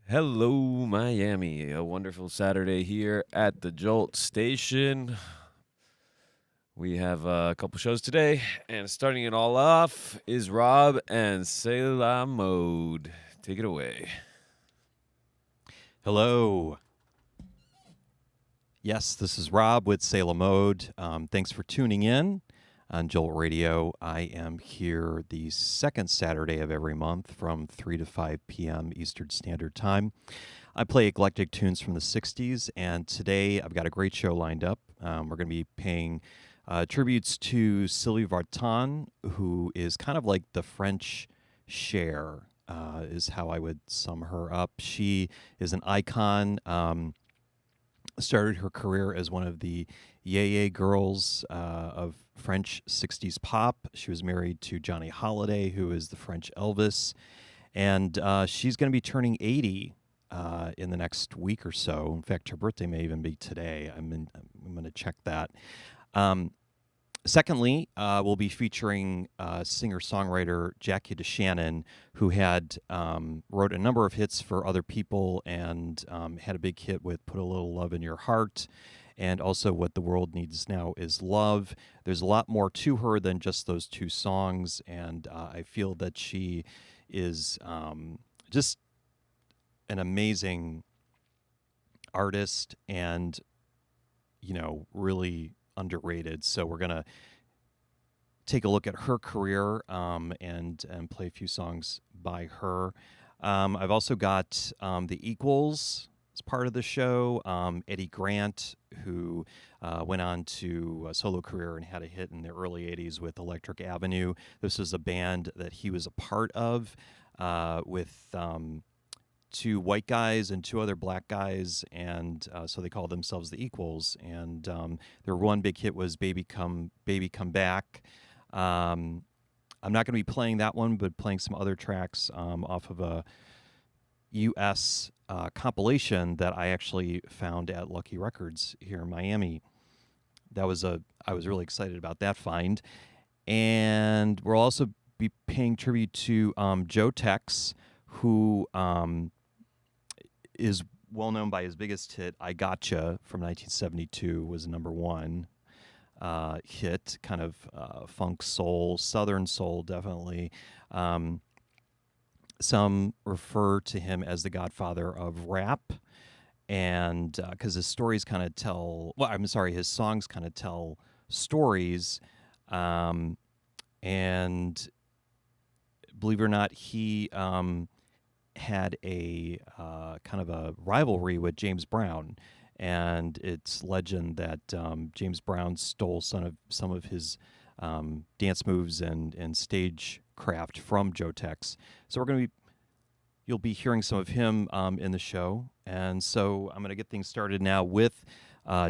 Hello, Miami. A wonderful Saturday here at the Jolt station. We have a couple shows today, and starting it all off is Rob and Selah Mode. Take it away. Hello. Yes, this is Rob with Selah Mode. Thanks for tuning in on Jolt Radio. I am here the second Saturday of every month from 3 to 5 p.m. Eastern Standard Time. I play eclectic tunes from the 60s, and today I've got a great show lined up. We're going to be paying tributes to Sylvie Vartan, who is kind of like the French Cher, is how I would sum her up. She is an icon. Started her career as one of the Yeye girls of French 60s pop. She was married to Johnny Hallyday, who is the French Elvis, and she's going to be turning 80 in the next week or so. In fact, her birthday may even be today. I'm going to check that. Secondly, we'll be featuring singer-songwriter Jackie DeShannon, who had wrote a number of hits for other people and had a big hit with Put a Little Love in Your Heart, and also What the World Needs Now is Love. There's a lot more to her than just those two songs, and I feel that she is just an amazing artist and, really underrated. So we're going to take a look at her career and play a few songs by her. I've also got the Equals as part of the show. Eddie Grant, who went on to a solo career and had a hit in the early 80s with Electric Avenue. This is a band that he was a part of with two white guys and two other black guys, and so they called themselves the Equals. And their one big hit was Baby Come Back. I'm not going to be playing that one, but playing some other tracks off of a U.S. compilation that I actually found at Lucky Records here in Miami. I was really excited about that find. And we'll also be paying tribute to Joe Tex, who is well known by his biggest hit, I Gotcha, from 1972, was number one hit, kind of funk soul, southern soul, definitely. Some refer to him as the godfather of rap, and because his songs kind of tell stories, and believe it or not, he had a kind of a rivalry with James Brown, and it's legend that James Brown stole some of his dance moves and stage craft from Joe Tex. So you'll be hearing some of him in the show, and so I'm going to get things started now with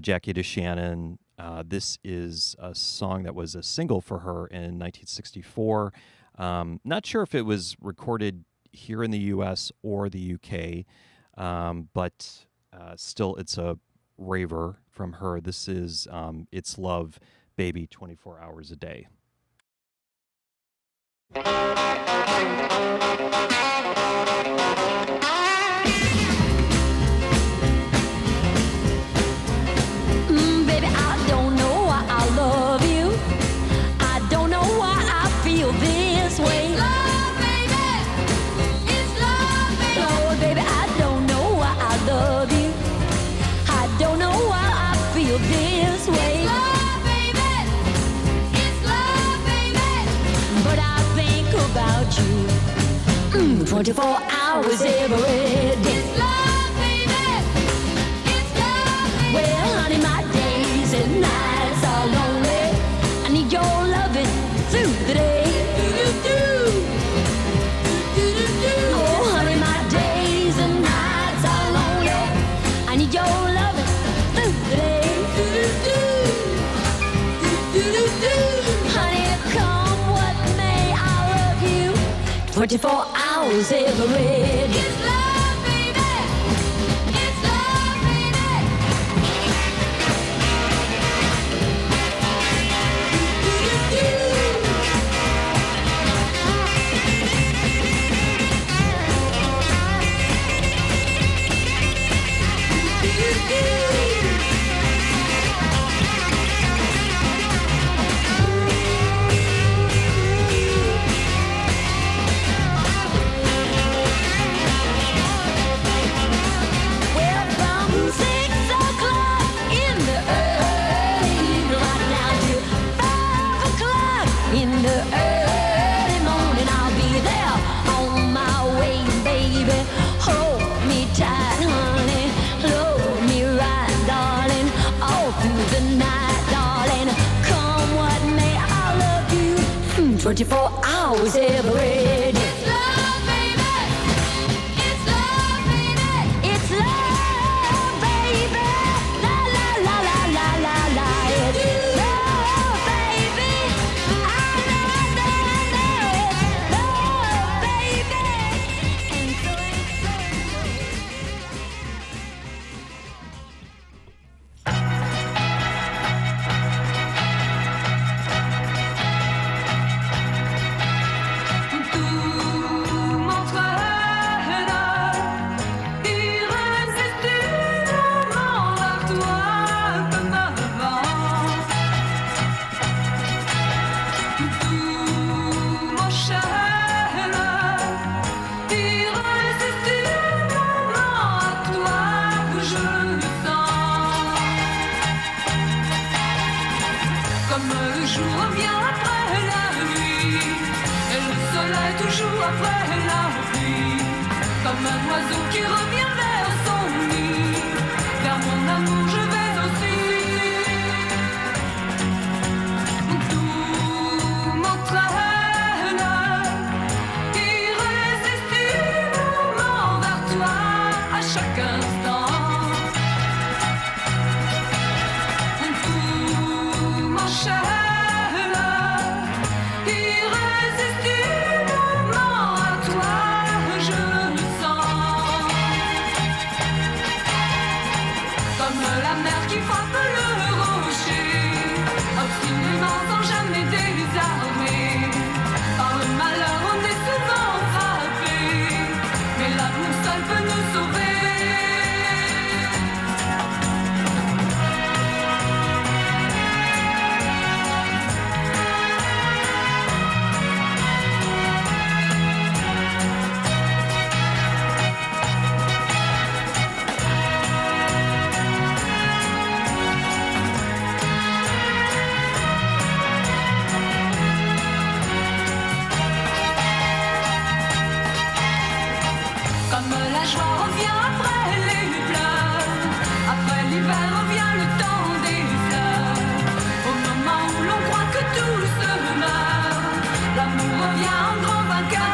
Jackie DeShannon. This is a song that was a single for her in 1964. Not sure if it was recorded here in the U.S. or the U.K., but still it's a raver from her. This is It's Love, Baby, 24 Hours a Day. Baby, I don't know why I love you. I don't know why I feel this way. Love you. I don't know why I feel this way. Love, baby. It's love, baby. But I think about you 24 hours every day. It's love, baby. It's love, baby. Well, honey, my days and nights are lonely. I need your loving through the day. Oh, honey, my days and nights are lonely. I need your loving through the day. Honey, come what may, I love you 24 hours every day. It's love, baby. It's love, baby. 24 hours every day. It's love, baby. It's love, baby. It's love, baby. La la la la la la la. It's love, baby. I know it's love, baby. And so comme un oiseau qui revient vers son nid. Vers mon amour je vais aussi. Tout m'entraîne irrésistiblement vers toi à chaque instant. Tout m'enchaîne irrésistiblement à toi. Je le sens comme la mer qui frappe le rocher, obstinément sans jamais désarmer. Par le malheur on est souvent frappé, mais l'amour seul peut nous sauver. Comme la joie revient après les pleurs, après l'hiver revient le temps des fleurs. Au moment où l'on croit que tout se meurt, l'amour revient en grand vainqueur.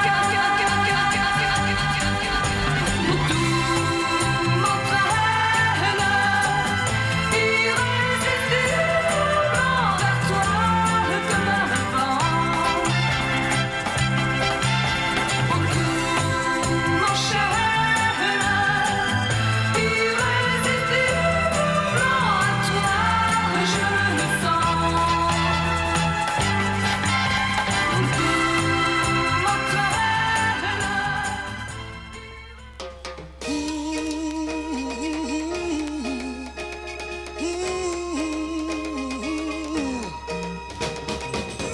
Tout m'entraîne irrésistiblement vers toi comme un vent. M'enchaîne irrésistiblement à toi, je le sens.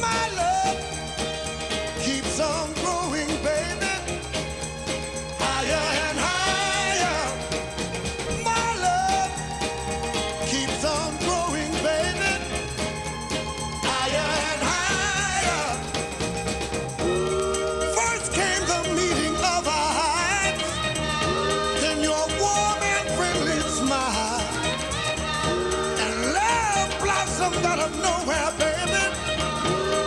My love keeps on growing, baby, higher and higher. My love keeps on growing, baby, higher and higher. First came the meeting of our hearts, then your warm and friendly smile, and love blossomed out of nowhere, baby,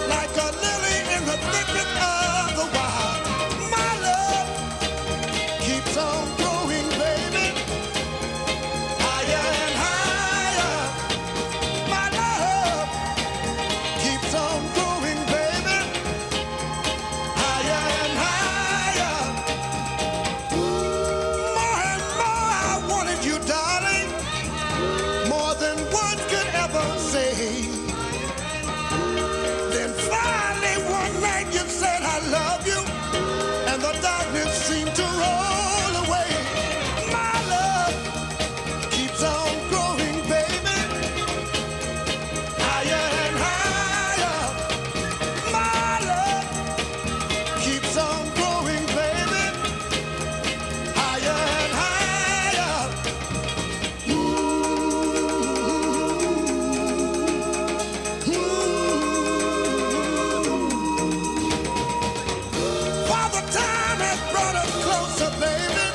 like a lily in the thicket of the wild. My love keeps on growing, baby, higher and higher. My love keeps on growing, baby, higher and higher. More and more I wanted you, darling, more than words could ever say. Then finally one night you said I love you, and the darkness seemed to roll away. My love keeps on growing, baby, higher and higher. My love keeps on growing, baby, higher and higher. Father time has brought us closer, baby,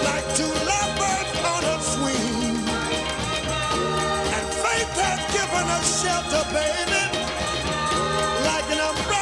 like two lovebirds on a swing. And faith has given us shelter, baby, like an umbrella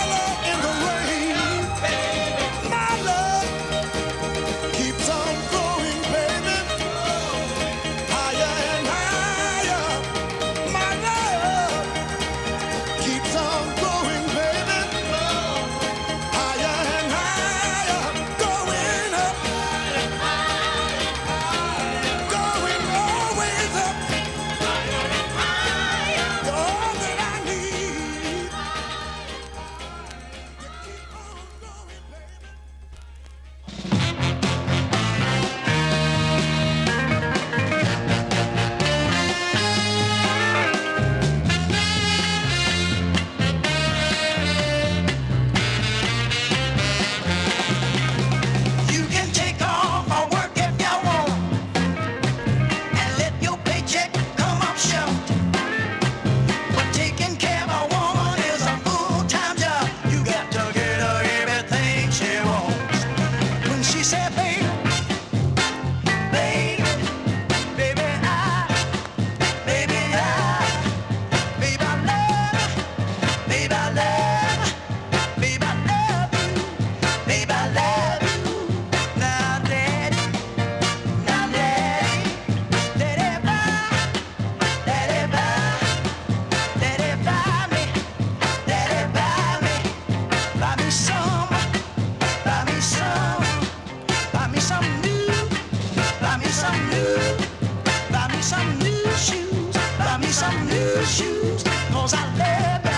your shoes. 'Cause I love you.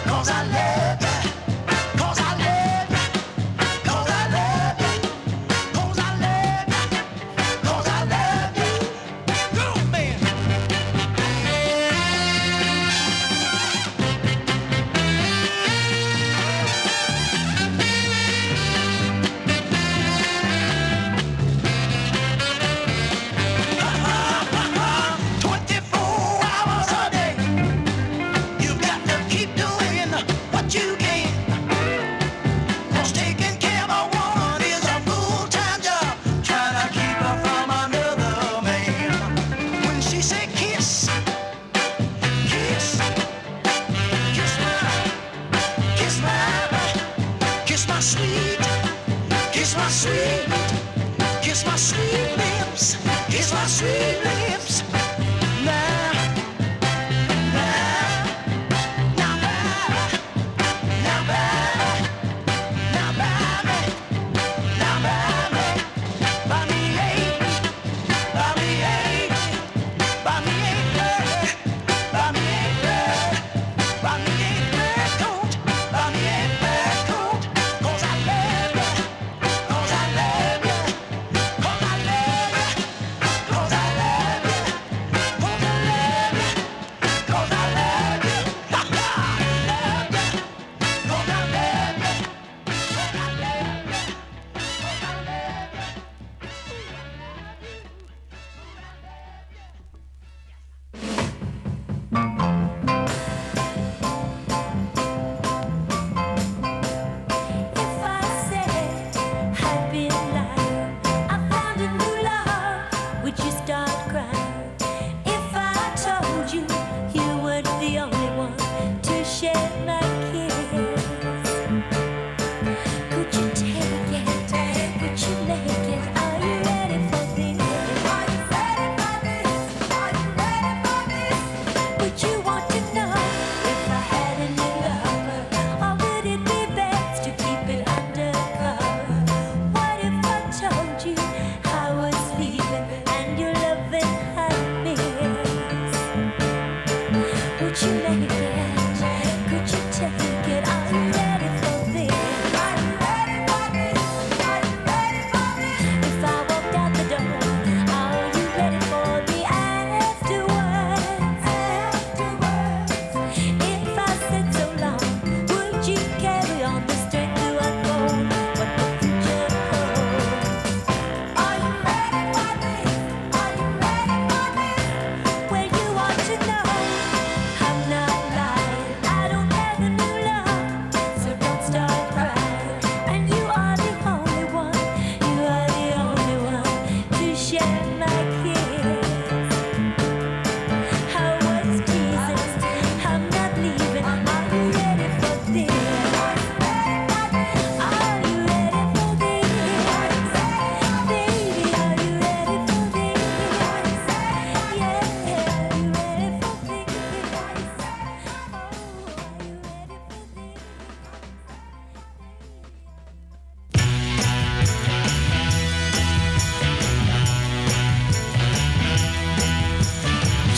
'Cause I love you. 'Cause I love you. 'Cause I love you. 'Cause I love you. 'Cause I love you. Go, man. Kiss my sweet lips, kiss my sweet lips. Now, now, now, now, baby, now, baby, now, baby, buy me eight, buy me eight, buy me eight, buy me eight, buy me eight coat, buy me eight coat, 'cause I love you. 'Cause I love you. 'Cause I love you. 'Cause I love you. 'Cause I love you. 'Cause I love you. Ha ha! Love you. 'Cause I love you. 'Cause I love you. 'Cause I love you. If I said I'd been lying, I found a new love, would you start crying? If I told you you weren't the only one to share my kiss, could you take it? Could you make it? Are you ready for this? Are you ready for this? Are you ready for this? Would you want to know if I had a new lover, or would it be best to keep it undercover? What if I told you I was leaving and your loving had missed? Would you make it? Could you take it? Are you ready for this? Are you ready for this? Are you ready for this? If I walked out the door, are you ready for the afterwards? If I said so long, would you carry on the strength to unfold what the future holds? Are you ready for this? Are you ready for this? Well, you ought to know I'm not lying. I don't have a new love, so don't start crying. And you are the only one. You are the only one to share my kiss. I was teasing. I'm not leaving. Are you ready for this? Are you ready for this? Baby, are you ready for this? Yeah, are you ready for this? Oh, are you ready for this?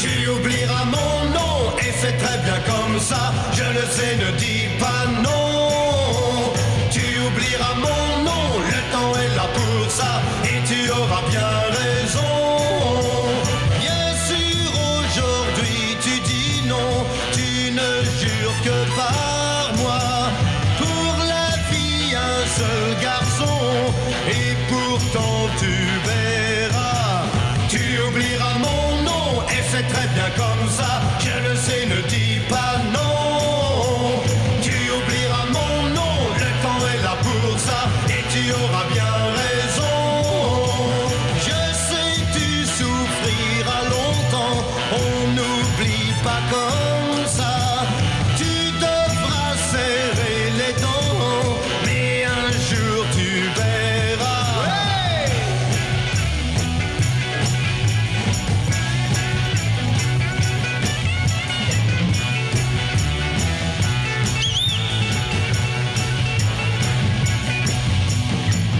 Tu oublieras mon nom et c'est très bien comme ça. Je le sais, ne dis pas non. Tu oublieras mon nom, le temps est là pour ça et tu auras bien raison. Bien sûr, aujourd'hui tu dis non, tu ne jures que par moi. Pour la vie, un seul garçon et pourtant tu verras. Tu oublieras mon nom et c'est très bien comme ça. Je le sais, ne dis pas non. Tu oublieras mon nom, le temps est là pour ça et tu auras bien raison. Je sais, tu souffriras longtemps, on n'oublie pas comme ça. Tu devras serrer les dents, mais un jour tu verras. Hey!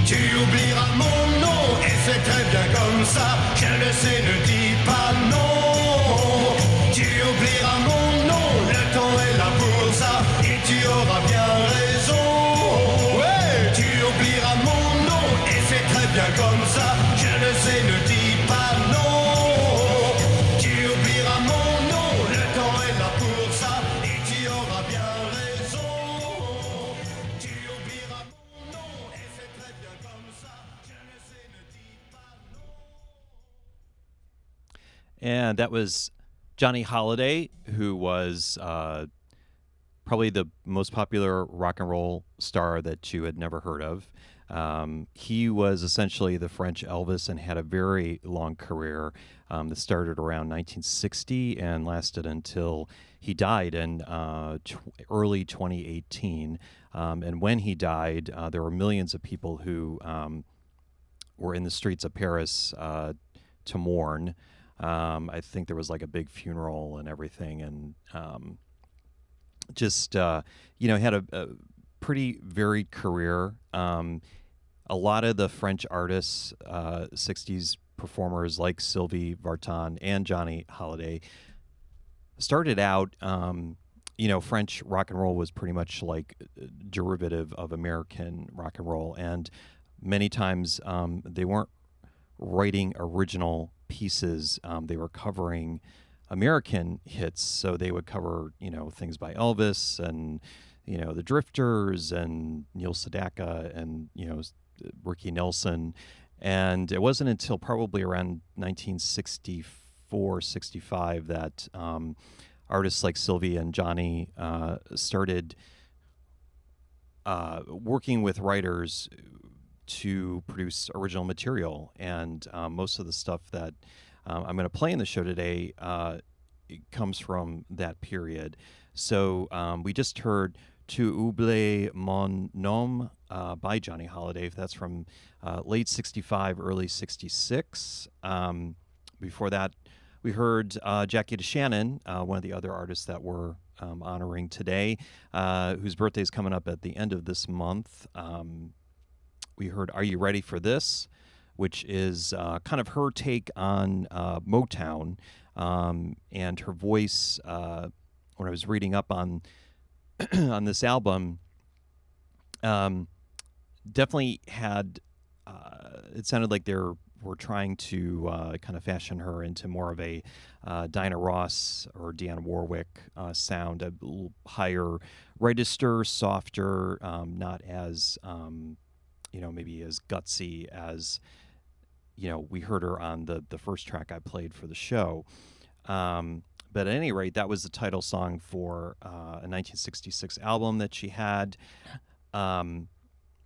Tu oublieras mon nom et c'est très bien comme ça. Je le sais, ne dis pas non. Tu oublieras mon comme ça, je le sais, ne dis pas non. Tu oublieras mon nom, le temps est là pour ça, et tu auras bien raison. Tu oublieras mon nom, et c'est très bien comme ça, je le sais, ne dis pas non. And that was Johnny Holiday, who was probably the most popular rock and roll star that you had never heard of. He was essentially the French Elvis and had a very long career that started around 1960 and lasted until he died in early 2018. And when he died, there were millions of people who were in the streets of Paris to mourn. I think there was like a big funeral and everything, and just had a pretty varied career. A lot of the French artists, 60s performers like Sylvie Vartan and Johnny Holiday, started out. French rock and roll was pretty much like a derivative of American rock and roll, and many times they weren't writing original pieces. They were covering American hits, so they would cover things by Elvis and the Drifters and Neil Sedaka and Ricky Nelson. And it wasn't until probably around 1964, 65 that artists like Sylvie and Johnny started working with writers to produce original material. And most of the stuff that I'm going to play in the show today it comes from that period. So we just heard Tu oublies mon nom by Johnny Holiday. That's from late 65, early 66. Before that, we heard Jackie DeShannon, one of the other artists that we're honoring today, whose birthday is coming up at the end of this month. We heard Are You Ready for This?, which is kind of her take on Motown, and her voice. When I was reading up on on this album, definitely had. It sounded like they were trying to kind of fashion her into more of a Dinah Ross or Dionne Warwick sound, a little higher register, softer, not as maybe as gutsy as we heard her on the first track I played for the show. But at any rate, that was the title song for a 1966 album that she had.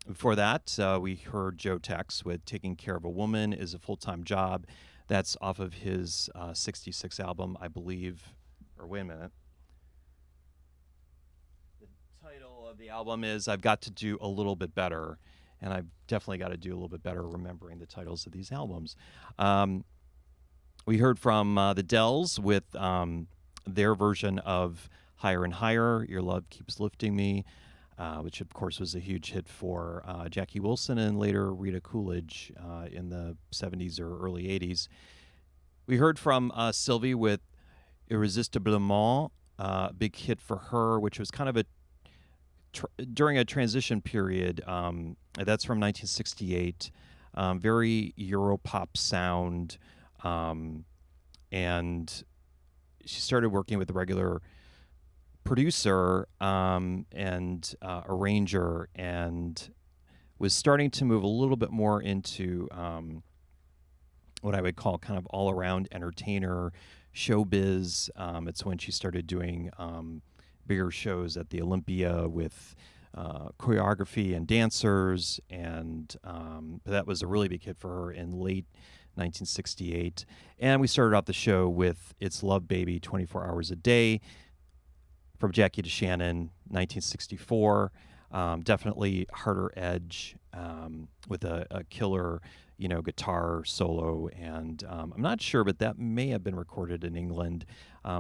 Before that, we heard Joe Tex with Taking Care of a Woman is a Full-Time Job. That's off of his 66 album, I believe. Or wait a minute. The title of the album is I've Got to Do a Little Bit Better. And I've definitely got to do a little bit better remembering the titles of these albums. We heard from the Dells with their version of Higher and Higher, Your Love Keeps Lifting Me, which, of course, was a huge hit for Jackie Wilson and later Rita Coolidge in the 70s or early 80s. We heard from Sylvie with Irresistiblement, big hit for her, which was kind of during a transition period. That's from 1968. Very Europop sound. And she started working with a regular producer and arranger, and was starting to move a little bit more into what I would call kind of all-around entertainer showbiz. It's when she started doing bigger shows at the Olympia with choreography and dancers, and but that was a really big hit for her in late 1968. And we started off the show with It's Love Baby 24 Hours a Day from Jackie DeShannon, 1964. Definitely harder edge with a killer, guitar solo. And I'm not sure, but that may have been recorded in England.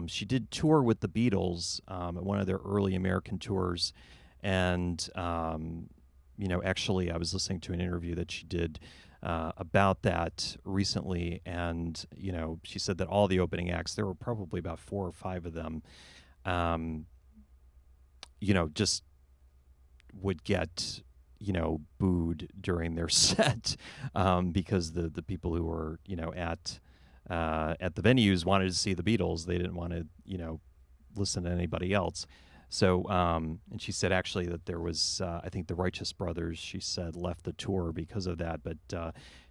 She did tour with the Beatles at one of their early American tours. And, actually I was listening to an interview that she did about that recently, and she said that all the opening acts, there were probably about 4 or 5 of them, just would get booed during their set because the people who were, at the venues wanted to see the Beatles. They didn't want to, listen to anybody else. So, and she said actually that there was, I think the Righteous Brothers, she said, left the tour because of that. But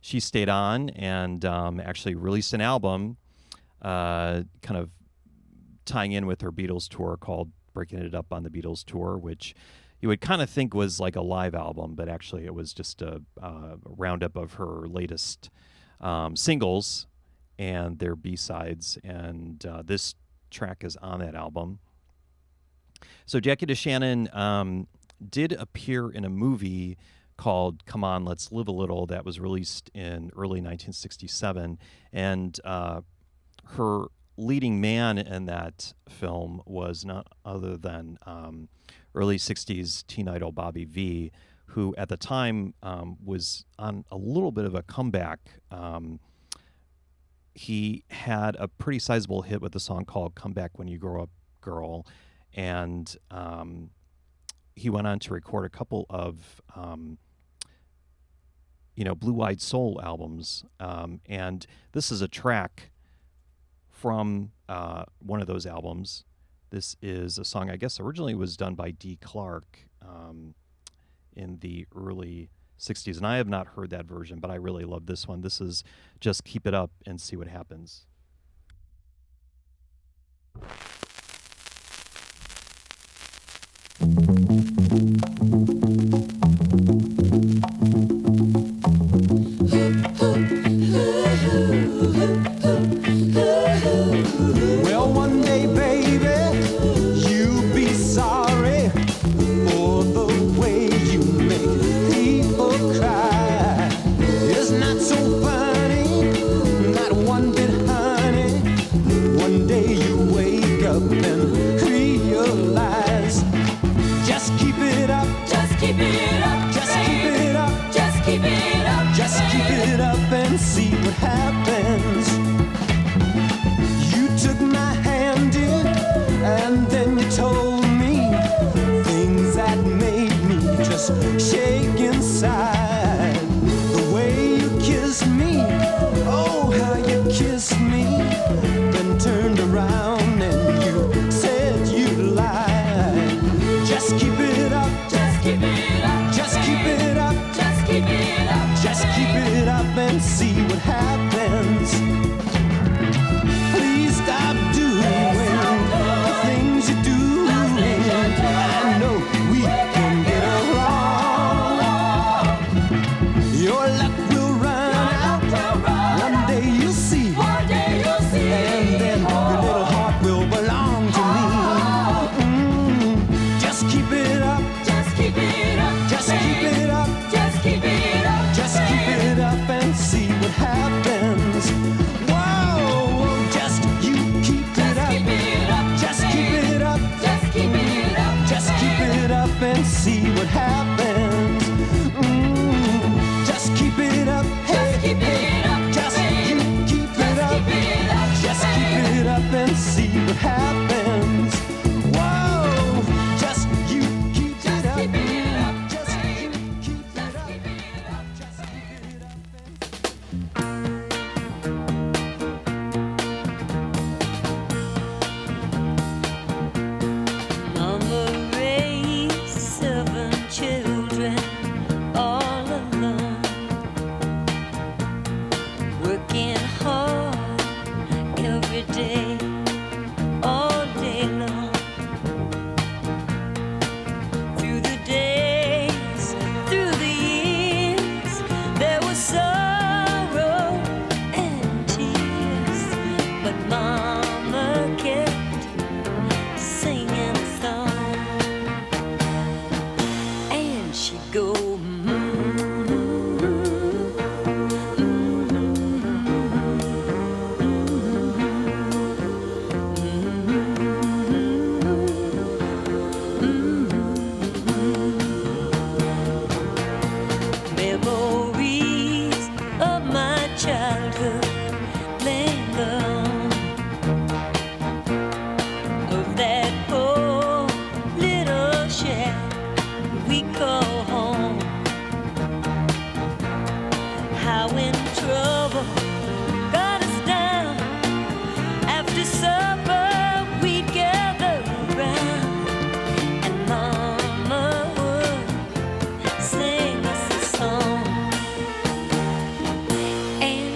she stayed on and actually released an album kind of tying in with her Beatles tour called Breaking It Up on the Beatles Tour, which you would kind of think was like a live album, but actually it was just a roundup of her latest singles and their B-sides. And this track is on that album. So Jackie DeShannon did appear in a movie called Come On, Let's Live a Little that was released in early 1967. And her leading man in that film was not other than early 60s teen idol Bobby V, who at the time was on a little bit of a comeback. He had a pretty sizable hit with a song called Come Back When You Grow Up, Girl. And he went on to record a couple of, blue-eyed soul albums. And this is a track from one of those albums. This is a song, I guess, originally was done by Dee Clark in the early 60s. And I have not heard that version, but I really love this one. This is Just Keep It Up and See What Happens. Well, one day, baby, you'll be sorry for the way you make people cry. It's not so funny, not one bit, honey. One day you wake up and realize. Just keep it up. Just keep it up. Just keep it up. Just keep it up. Just keep it up and see what happens. You took my hand in, and then you told me things that made me just shake inside. The way you kissed me, oh, how you kissed me, then turned around and you said you lied. Just keep it up. Just keep it up. Just keep it up. Just keep it up. Just keep it up and see what happens. Please stop doing the things you're doing. I know we can get along. Your luck will run out. One day you'll see. And then your little heart will belong to me. Just keep it up. Just keep it up. Just keep it up. Just keep it up. Just keep it up and see what happens.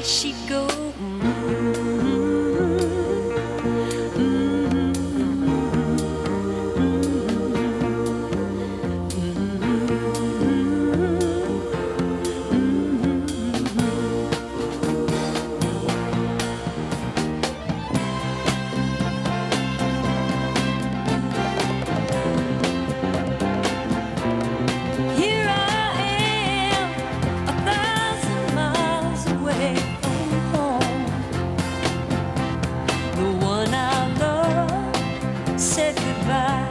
where she'd go. Here I am, 1,000 miles away from home. The one I love said goodbye.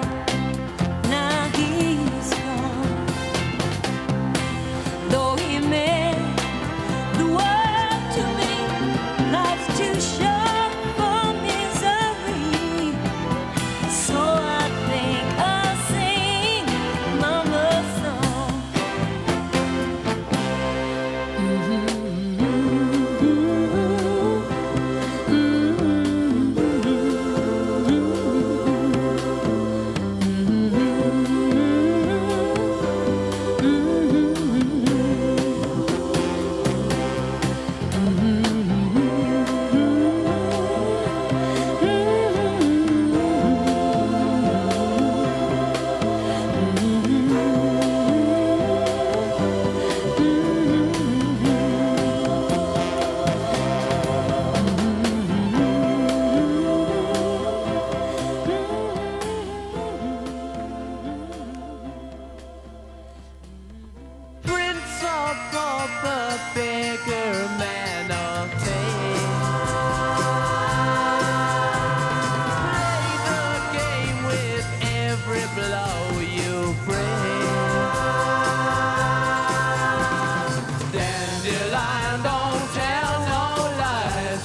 Now he's gone. Though he meant the world to me, life's too short for misery. So I think I'll sing Mama's song. Prince or pauper, beggar, man or tame. Play the game with every blow you bring. Dandelion, don't tell no lies.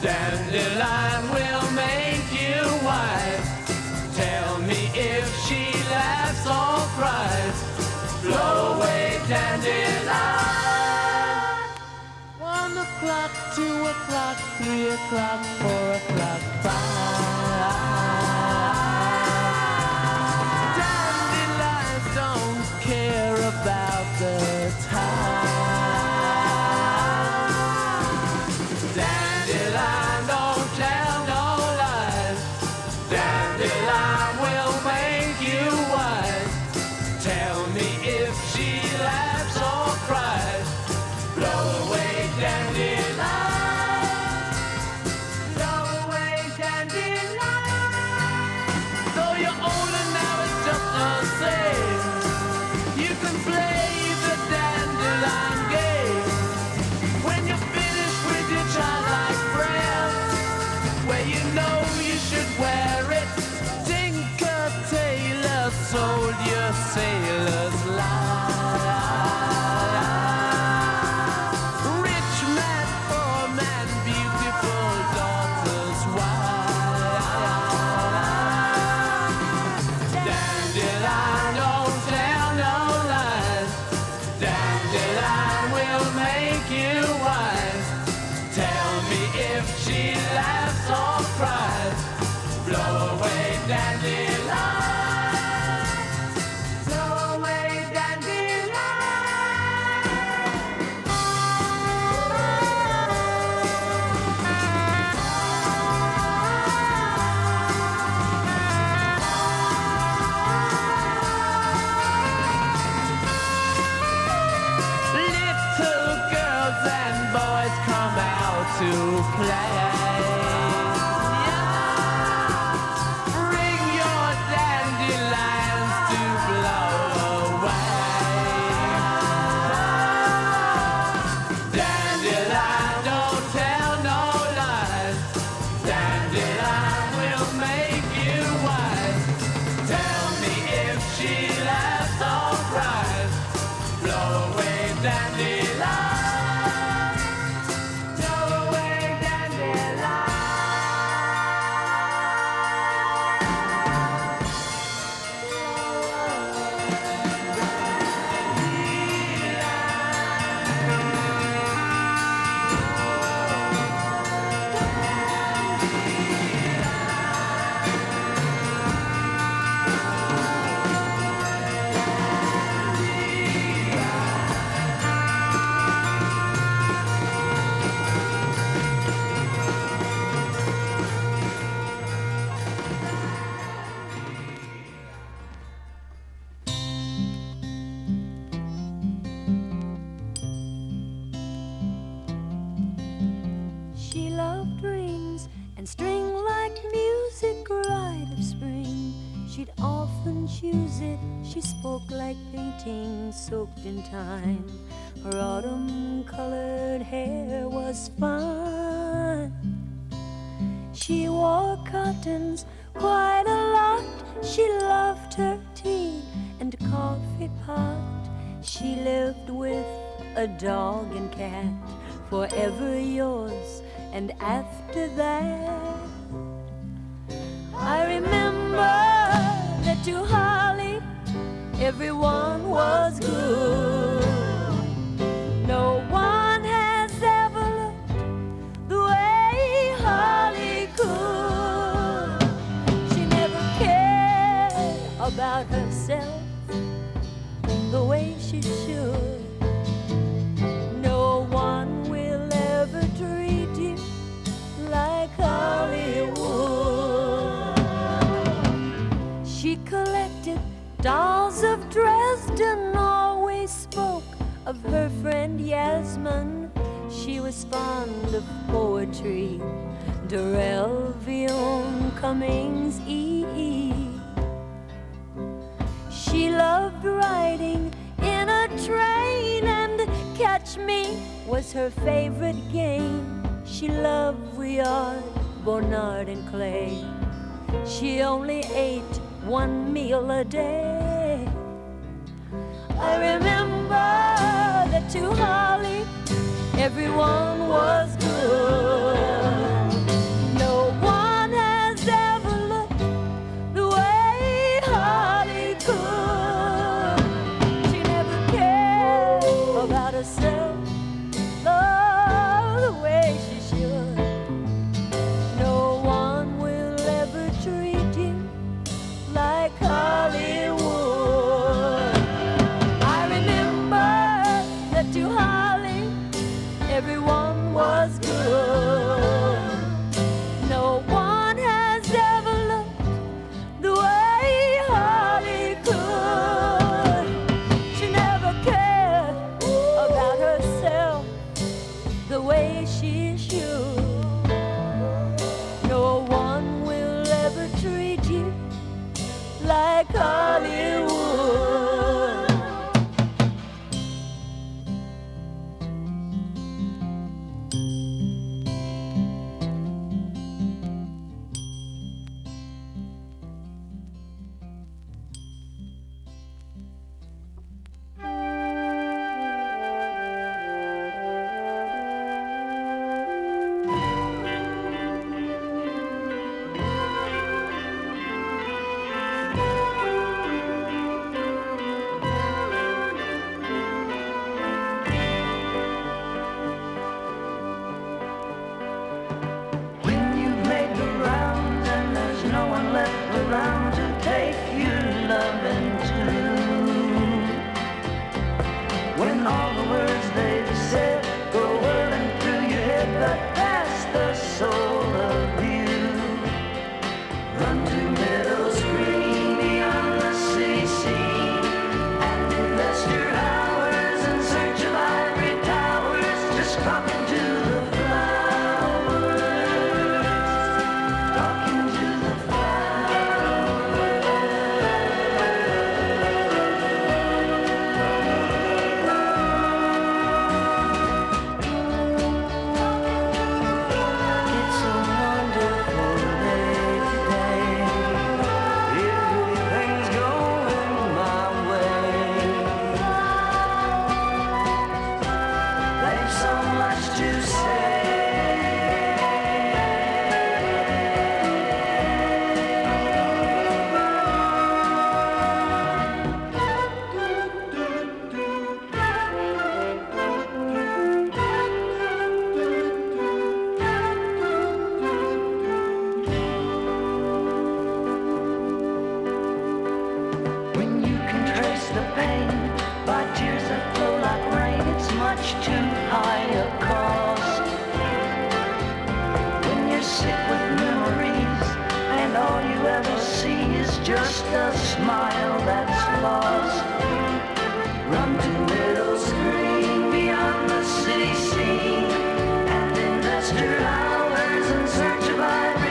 Dandelion will make you wise. Tell me if she laughs or cries. Blow away, dandelion. 1 o'clock, 2 o'clock, 3 o'clock, 4 o'clock, 5. Dandelions don't care about the time. Dandelion don't tell no lies. Dandelion will make you wise. Tell me if she laughs or cries. Blow away, dandelion. Blow away, dandelion. Though you're older now, it's just the same. You can play the dandelion game. When you're finished with your childlike friend, where you know you should wear it. Tinker Tailor sold your sailor's life. Rich man, poor man, beautiful daughter's wife. Dandelion don't tell no lies. Dandelion will make you wise. Tell me if she laughs or cries. Blow away, dandelion. Blow away, dandelion. Little girls and boys come out to play. Bring your dandelions to blow away. Dandelion don't tell no lies. Dandelion will make you wise. Tell me if she laughs or cries. Blow away, dandelion. Blow away, dandelion. and string like music right of spring. She'd often choose it. She spoke like painting soaked in time. Her autumn-colored hair was fine. She wore cottons quite a lot. She loved her tea and coffee pot. She lived with a dog and cat, forever yours, and after that I remember that to Holly everyone was good. No one has ever looked the way Holly could. She never cared about herself the way she should. No one will ever treat you like Hollywood. She collected dolls of Dresden, always spoke of her friend Yasmin. She was fond of poetry, Durrell, Vion, Cummings, E.E. She loved riding in a train, and catch me was her favorite game. She loved Vuillard, Bonnard, and Clay. She only ate one meal a day. I remember that to Holly everyone was good. No one has ever looked the way Holly could. She never cared about herself the way she should. No one will ever treat you like Hollywood. I remember that to Holly everyone was good. No one has ever looked the way Holly could. She never cared about herself the way she should. No one will ever treat you like Hollywood. When you've made the rounds and there's no one left around to take your loving to. When all the words they've said go whirling through your head but past the soul of you. Run to Meadows Green beyond the city scene and invest your hours in search of ivory towers, just talking to the flowers, talking to the It's a wonderful day today. Everything's going my way. There's so much to When you can trace the pain by tears that flow like rain, it's much too high a cost. When you're sick with memories and all you ever see is just a smile that's lost. Run to Meadows Green beyond the city scene and invest your hours in search of ivory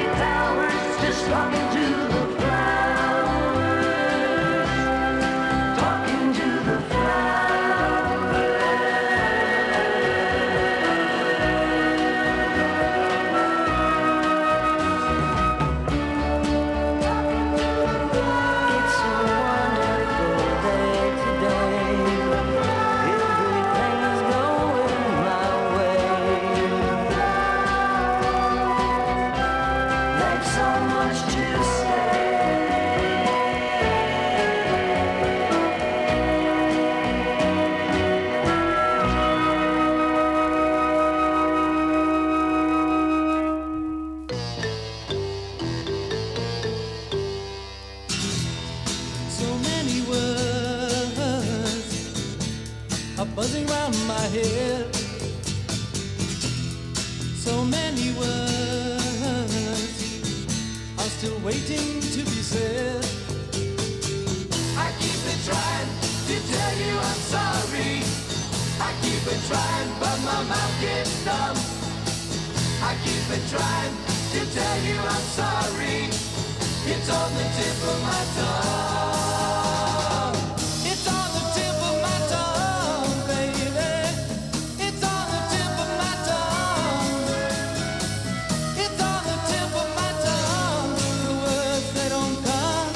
So many words are still waiting to be said. I keep it trying to tell you I'm sorry. I keep it trying, but my mouth gets numb. I keep it trying to tell you I'm sorry. It's on the tip of my tongue. It's on the tip of my tongue, baby. It's on the tip of my tongue. It's on the tip of my tongue. The words they don't come.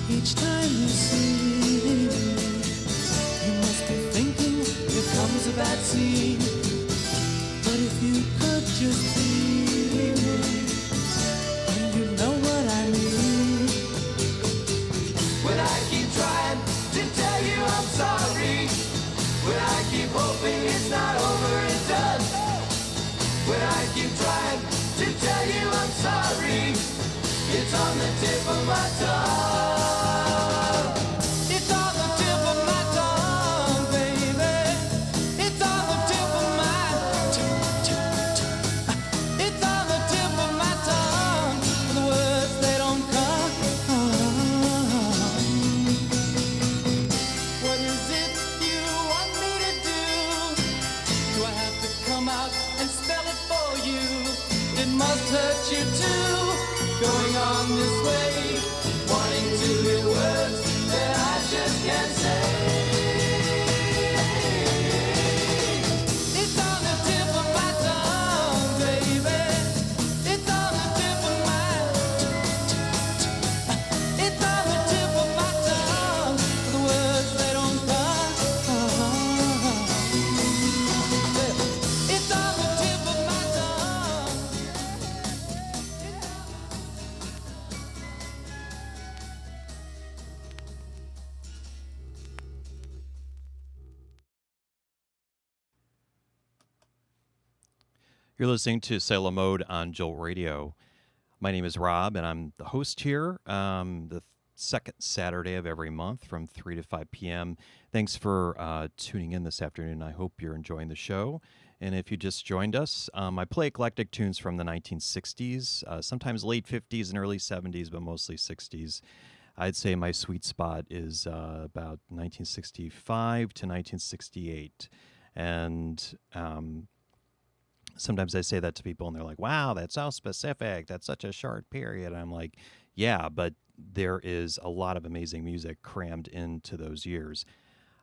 Each time you see me, you must be thinking here comes a bad scene. But if you could just be me, and you know what I mean. When I keep trying to tell you I'm sorry. When I keep hoping it's not over and done. When I keep trying to tell you I'm sorry. It's on the tip of my tongue. It's on the tip of my tongue, baby. It's on the tip of my It's on the tip of my tongue. The words they don't come. What is it you want me to do? Do I have to come out and spell it for you? It must hurt you too. Going on this way, wanting to hear words that I just can't say. It's on the tip of my tongue, baby. It's on the tip of my It's on the tip of my tongue. The words they don't come. It's on the tip of my tongue. You're listening to Sailor Mode on Jolt Radio. My name is Rob, and I'm the host here. The second Saturday of every month from 3 to 5 p.m. Thanks for tuning in this afternoon. I hope you're enjoying the show. And if you just joined us, I play eclectic tunes from the 1960s, sometimes late 50s and early 70s, but mostly 60s. I'd say my sweet spot is about 1965 to 1968. And sometimes I say that to people and they're like, wow, that's so specific. That's such a short period. I'm like, yeah, but there is a lot of amazing music crammed into those years,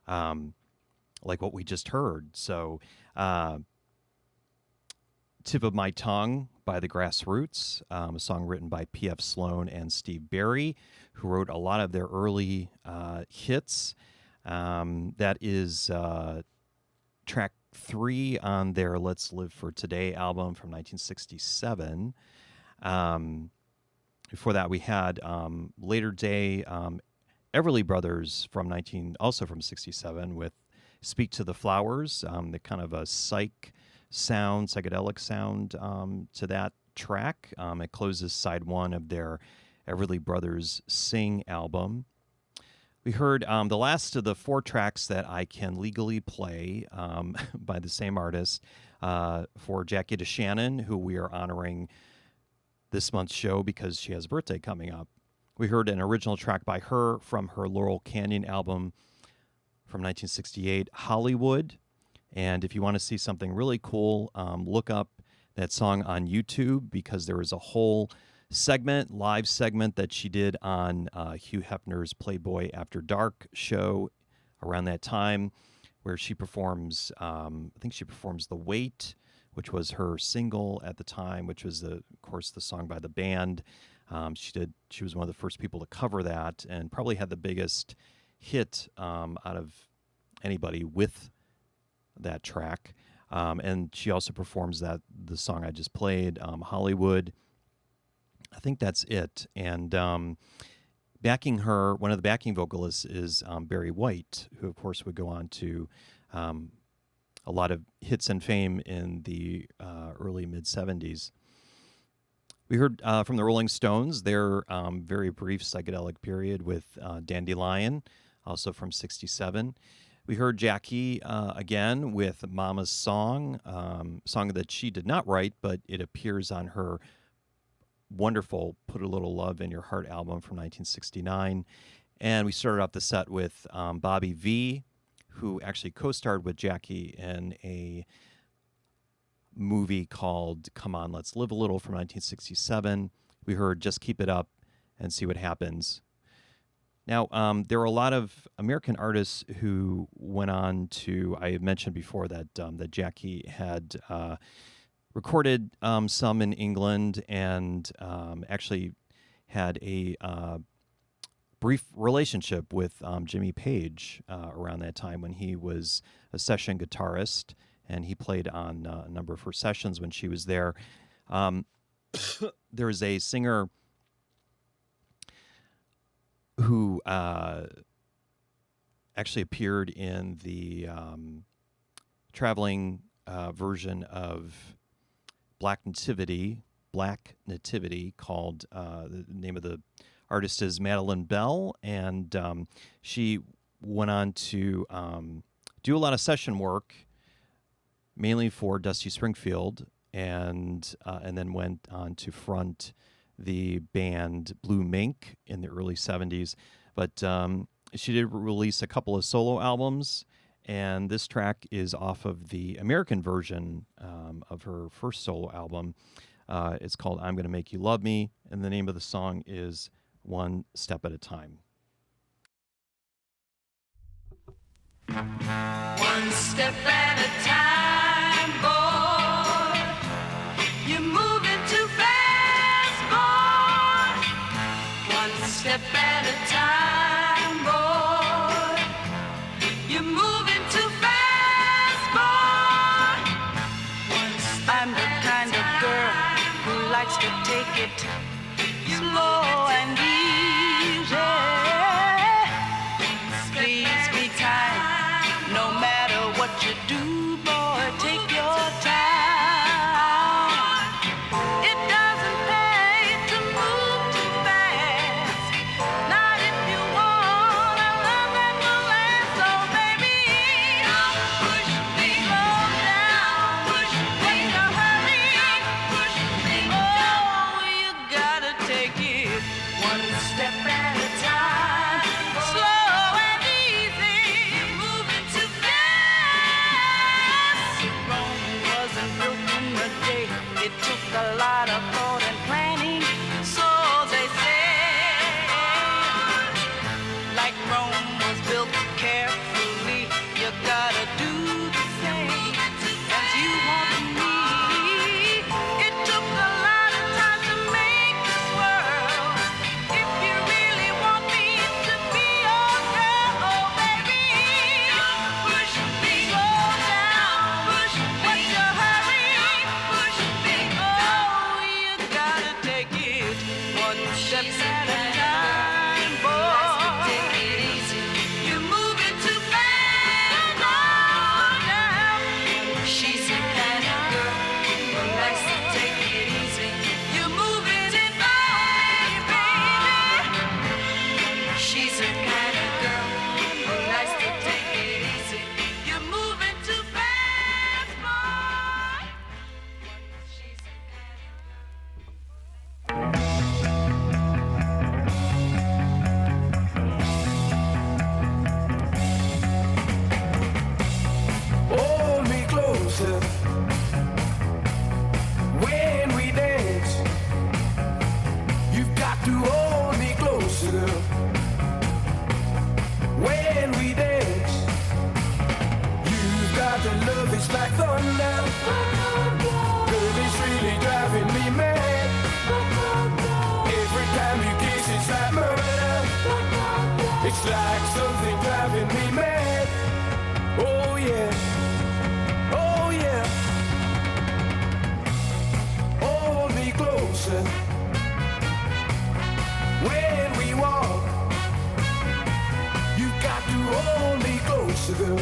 like what we just heard. So Tip of My Tongue by the Grassroots, a song written by P.F. Sloan and Steve Barry, who wrote a lot of their early hits. That is track 3 on their Let's Live for Today album from 1967. Before that, we had Later Day Everly Brothers also from 67 with Speak to the Flowers, the kind of a psychedelic sound to that track. It closes side 1 of their Everly Brothers Sing album. We heard the last of the 4 tracks that I can legally play by the same artist for Jackie DeShannon, who we are honoring this month's show because she has a birthday coming up. We heard an original track by her from her Laurel Canyon album from 1968, Hollywood. And if you want to see something really cool, look up that song on YouTube because there is a whole live segment that she did on Hugh Hefner's Playboy After Dark show around that time, where she performs, I think she performs The Weight, which was her single at the time, which was, of course, the song by the band. She was one of the first people to cover that and probably had the biggest hit out of anybody with that track. And she also performs the song I just played, Hollywood. I think that's it. And backing her, one of the backing vocalists is Barry White, who, of course, would go on to a lot of hits and fame in the early mid-'70s. We heard from the Rolling Stones, their very brief psychedelic period with Dandelion, also from 67. We heard Jackie again with Mama's Song, song that she did not write, but it appears on her wonderful Put a Little Love in Your Heart album from 1969. And we started off the set with Bobby V, who actually co-starred with Jackie in a movie called Come On, Let's Live a Little from 1967. We heard Just Keep It Up and See What Happens. Now, there were a lot of American artists who went on to, I had mentioned before that that Jackie had recorded some in England and actually had a brief relationship with Jimmy Page around that time when he was a session guitarist, and he played on a number of her sessions when she was there. There was a singer who actually appeared in the traveling version of Black Nativity, called, the name of the artist is Madeline Bell, and she went on to do a lot of session work, mainly for Dusty Springfield, and then went on to front the band Blue Mink in the early 70s. But she did release a couple of solo albums, and this track is off of the American version of her first solo album. It's called I'm Gonna Make You Love Me, and the name of the song is One Step at a Time. One step at a time, boy. You're moving too fast, boy. One step at a time, boy. You're moving too fast, boy. I'm the kind of girl who likes to take it slow and easy. Please be kind. No matter what you do, boy, take your time. It doesn't pay to move too fast. Not if you want a love that will last. So baby, don't push me, slow down. Push me to hurry. Push me down. Oh, you gotta take it one step at a time. Slow and easy. Moving too fast. Rome wasn't built in a day. It took a lot of thought and planning. So they say, like Rome was built carefully, you gotta do the same as you want me. It took a lot of time to make this world. If you really want me to be your girl, oh baby, push me, slow down, push me, you hurry, push me, oh, you gotta take it one step at a time, boy. Take it easy, you're moving too fast, slow down. She's the kind of girl who likes to take it easy. You're moving too fast, baby. She's the kind of girl who likes to take it easy. You're moving too fast, boy. She's the kind Hold me closer when we dance. You've got to hold me closer, girl. When we dance, you've got to love it's like thunder. Girl, it's really driving me mad. Every time you kiss, it's like murder. It's like something driving me mad. Oh yeah. Oh yeah, hold me closer when we walk. You've got to hold me closer, girl.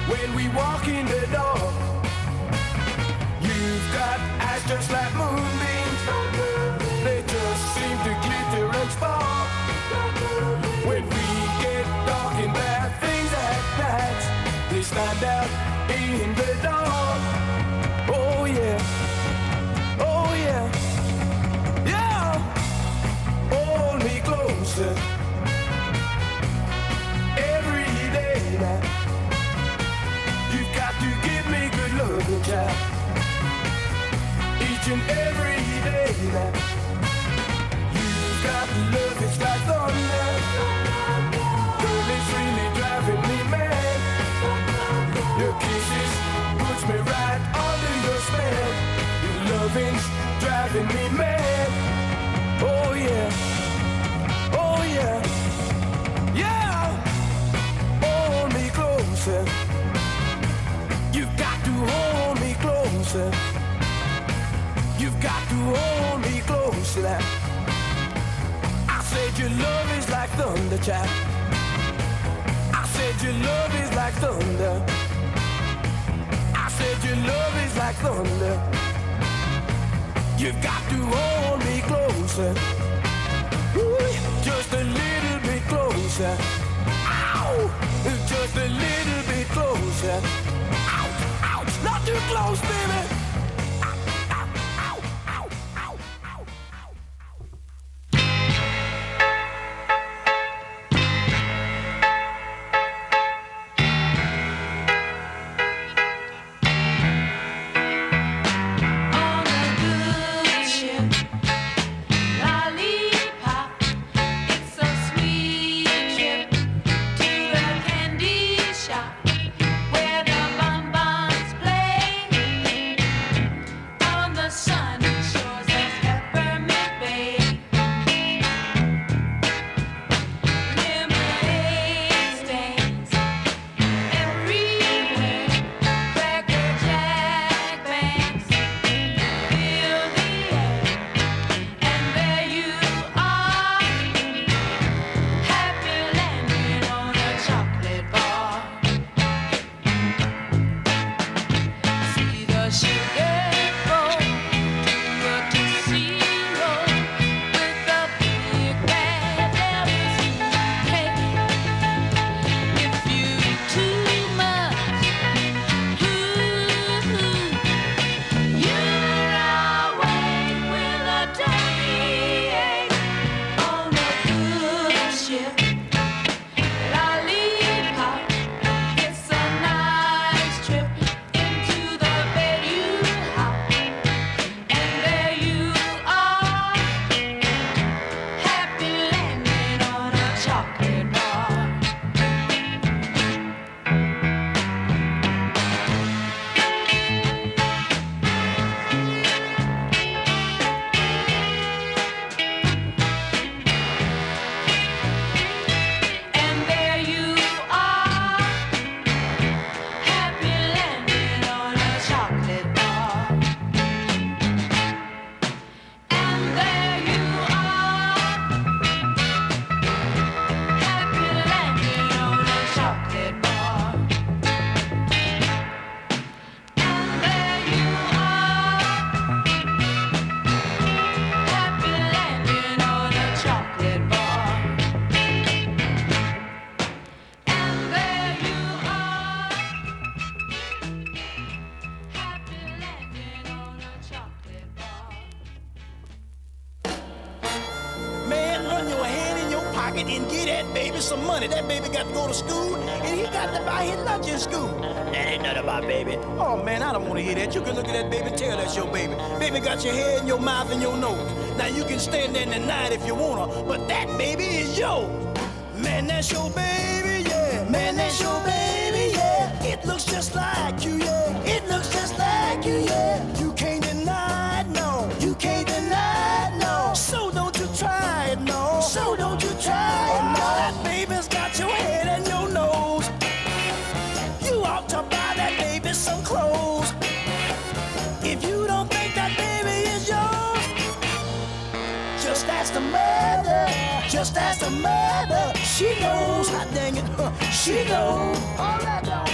When we walk in the door, you've got eyes just like moonbeams. They just seem to glitter and spark. When we get talking bad things. out in the dark. Oh yeah, oh yeah, yeah. Hold me closer every day now. You've got to give me good loving, child. Each and every day now. You've got love, it's like thunder. Girl, it's really driving me mad. Your kisses puts me right under your spell. Your loving's driving me mad. Oh yeah, oh yeah, yeah. Hold me closer. You've got to hold me closer. You've got to hold me closer. I said your love is like thunder, child. I said your love is like thunder. I said your love is like thunder. You've got to hold me closer. Ooh, just a little bit closer. Ow! Just a little bit closer. Ouch! Ouch! Not too close, baby. Where the bonbons play pocket and get that baby some money. That baby got to go to school, and he got to buy his lunch in school. That ain't nothing about baby. Oh, man, I don't want to hear that. You can look at that baby and tell that's your baby. Baby got your head and your mouth and your nose. Now, you can stand there and deny it if you want to, but that baby is yours. Man, that's your baby, yeah. Man, that's your baby, yeah. It looks just like you, yeah. It looks just like you, yeah. You can't deny it, no. You can't deny it, no. So don't you try it, no. So don't you try it, no. That baby's got your head and your nose. You ought to buy that baby some clothes. If you don't think that baby is yours, just ask the mother. Just ask the mother. She knows. Hot dang it, she knows. All that dog.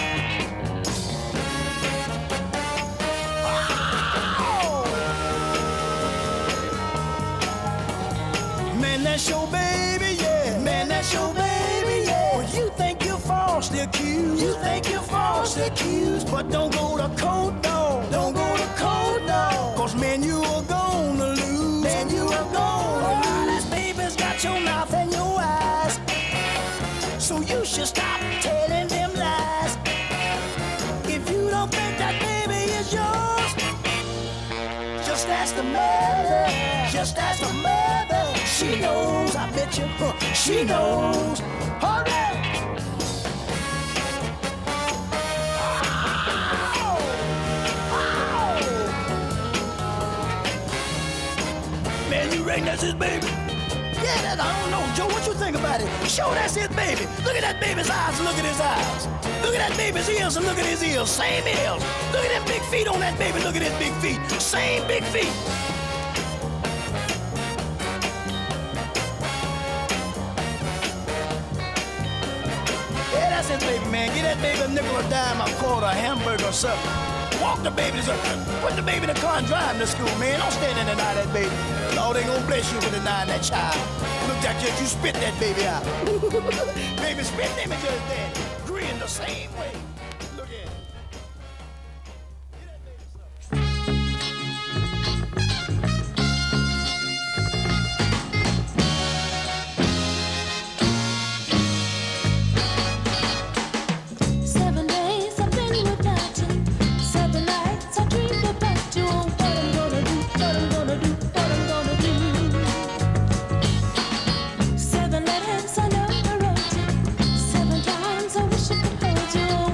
Man, that's your baby, yeah. Man, that's your baby, yeah. Well, you think you're falsely accused. You think you're falsely the keys, but don't go to cold dog. Don't go to cold dog. Cause man, you are gonna lose. Man, you are gonna lose. This baby's got your mouth and your eyes. So you should stop telling them lies. If you don't think that baby is yours, just ask the mother. Just ask the mother. She knows, I bet you. She knows. All right. Man, you reckon that's his baby? Yeah, I don't know, Joe. What you think about it? Sure, that's his baby. Look at that baby's eyes and look at his eyes. Look at that baby's ears and look at his ears. Same ears. Look at them big feet on that baby. Look at his big feet. Same big feet. Yeah, that's his baby, man. Get that baby a nickel, a dime, a quarter, a hamburger, or something. Walk the baby to put the baby in the car and drive him to school, man. Don't stand there and deny that baby. Lord ain't gonna bless you for denying that child. Look at you spit that baby out. Baby, spit them into his daddy. Grin the same way. Look at it. Get that baby something. 7 days I've been without you. 7 nights I dreamed about you. Oh, what I'm gonna do, what I'm gonna do, what I'm gonna do. 7 letters I never wrote you. 7 times I wish I could hold you. Oh,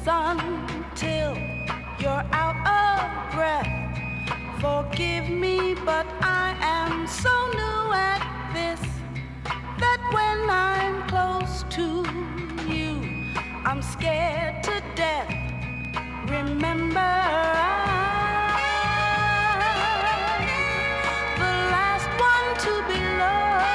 until you're out of breath. Forgive me, but I am so new at this that when I'm close to you, I'm scared to death. Remember, I'm the last one to be loved,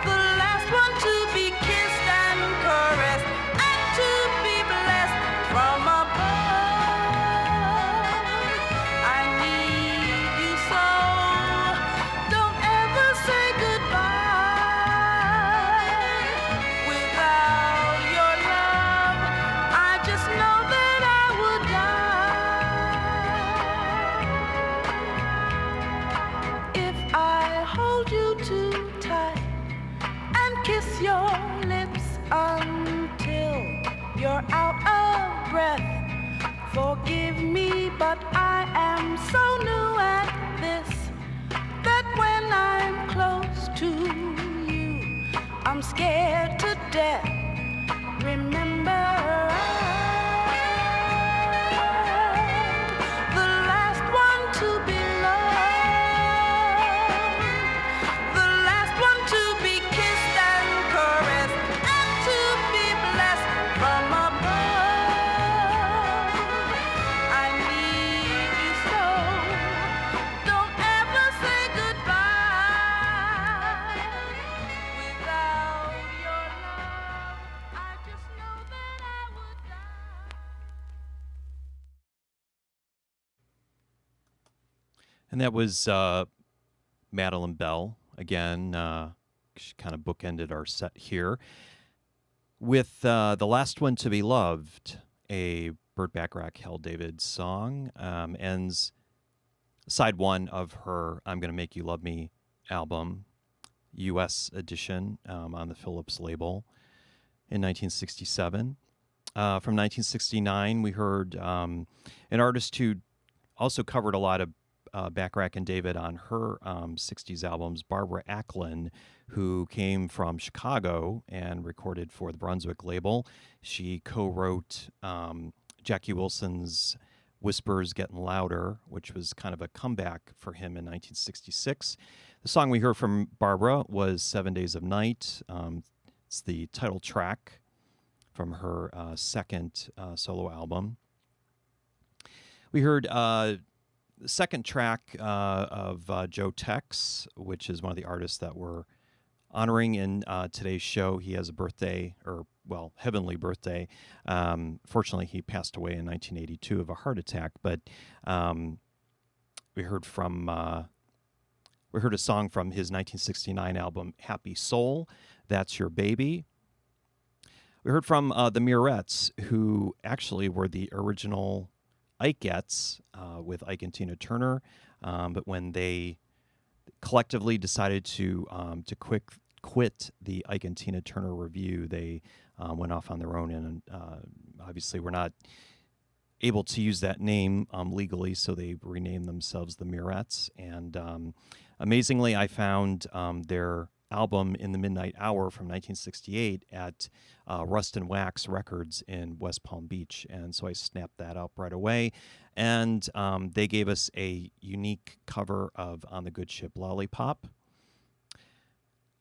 the last one to be kissed and caressed, and to be blessed from above. I need you so. Don't ever say goodbye. Without your love, I just know that I would die. If I hold you too tight and kiss your lips until you're out of breath, forgive me, but I am so new at this that when I'm close to you, I'm scared to death. Remember, I'm the last one to be loved, the last one to be kissed and caressed, and to be blessed from above. I need you so. Don't ever say goodbye. Without your love, I just know that I would die. And that was Madeline Bell. Again, she kind of bookended our set here with The Last One to Be Loved, a Burt Bacharach Hal David song. Ends side one of her I'm Gonna Make You Love Me album, U.S. edition, on the Phillips label in 1967. From 1969, we heard an artist who also covered a lot of Bacharach and David on her 60s albums, Barbara Acklin, who came from Chicago and recorded for the Brunswick label. She co-wrote Jackie Wilson's Whispers Getting Louder, which was kind of a comeback for him in 1966. The song we heard from Barbara was 7 Days of Night. It's the title track from her second solo album. We heard the second track of Joe Tex, which is one of the artists that we're honoring in today's show. He has a birthday, or well, heavenly birthday. Fortunately, he passed away in 1982 of a heart attack. But we heard a song from his 1969 album, Happy Soul. That's Your Baby. We heard from the Murettes, who actually were the original Ikeettes with Ike and Tina Turner, but when they collectively decided to quit the Ike and Tina Turner review, they went off on their own, and obviously were not able to use that name legally, so they renamed themselves the Murettes. And amazingly, I found their album In the Midnight Hour from 1968 at Rust and Wax Records in West Palm Beach, and so I snapped that up right away. And they gave us a unique cover of On the Good Ship Lollipop.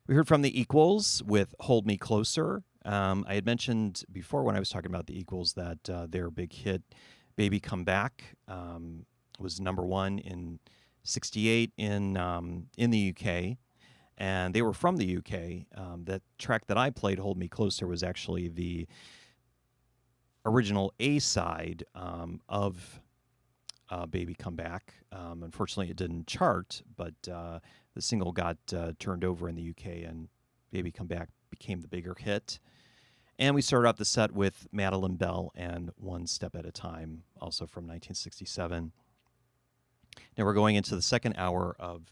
We heard from the Equals with Hold Me Closer. I had mentioned before when I was talking about the Equals that their big hit, Baby Come Back, was number one in 68 in the UK. And they were from the UK. That track that I played, Hold Me Closer, was actually the original A-side of Baby Come Back. Unfortunately, it didn't chart, but the single got turned over in the UK, and Baby Come Back became the bigger hit. And we started off the set with Madeline Bell and One Step at a Time, also from 1967. Now we're going into the second hour of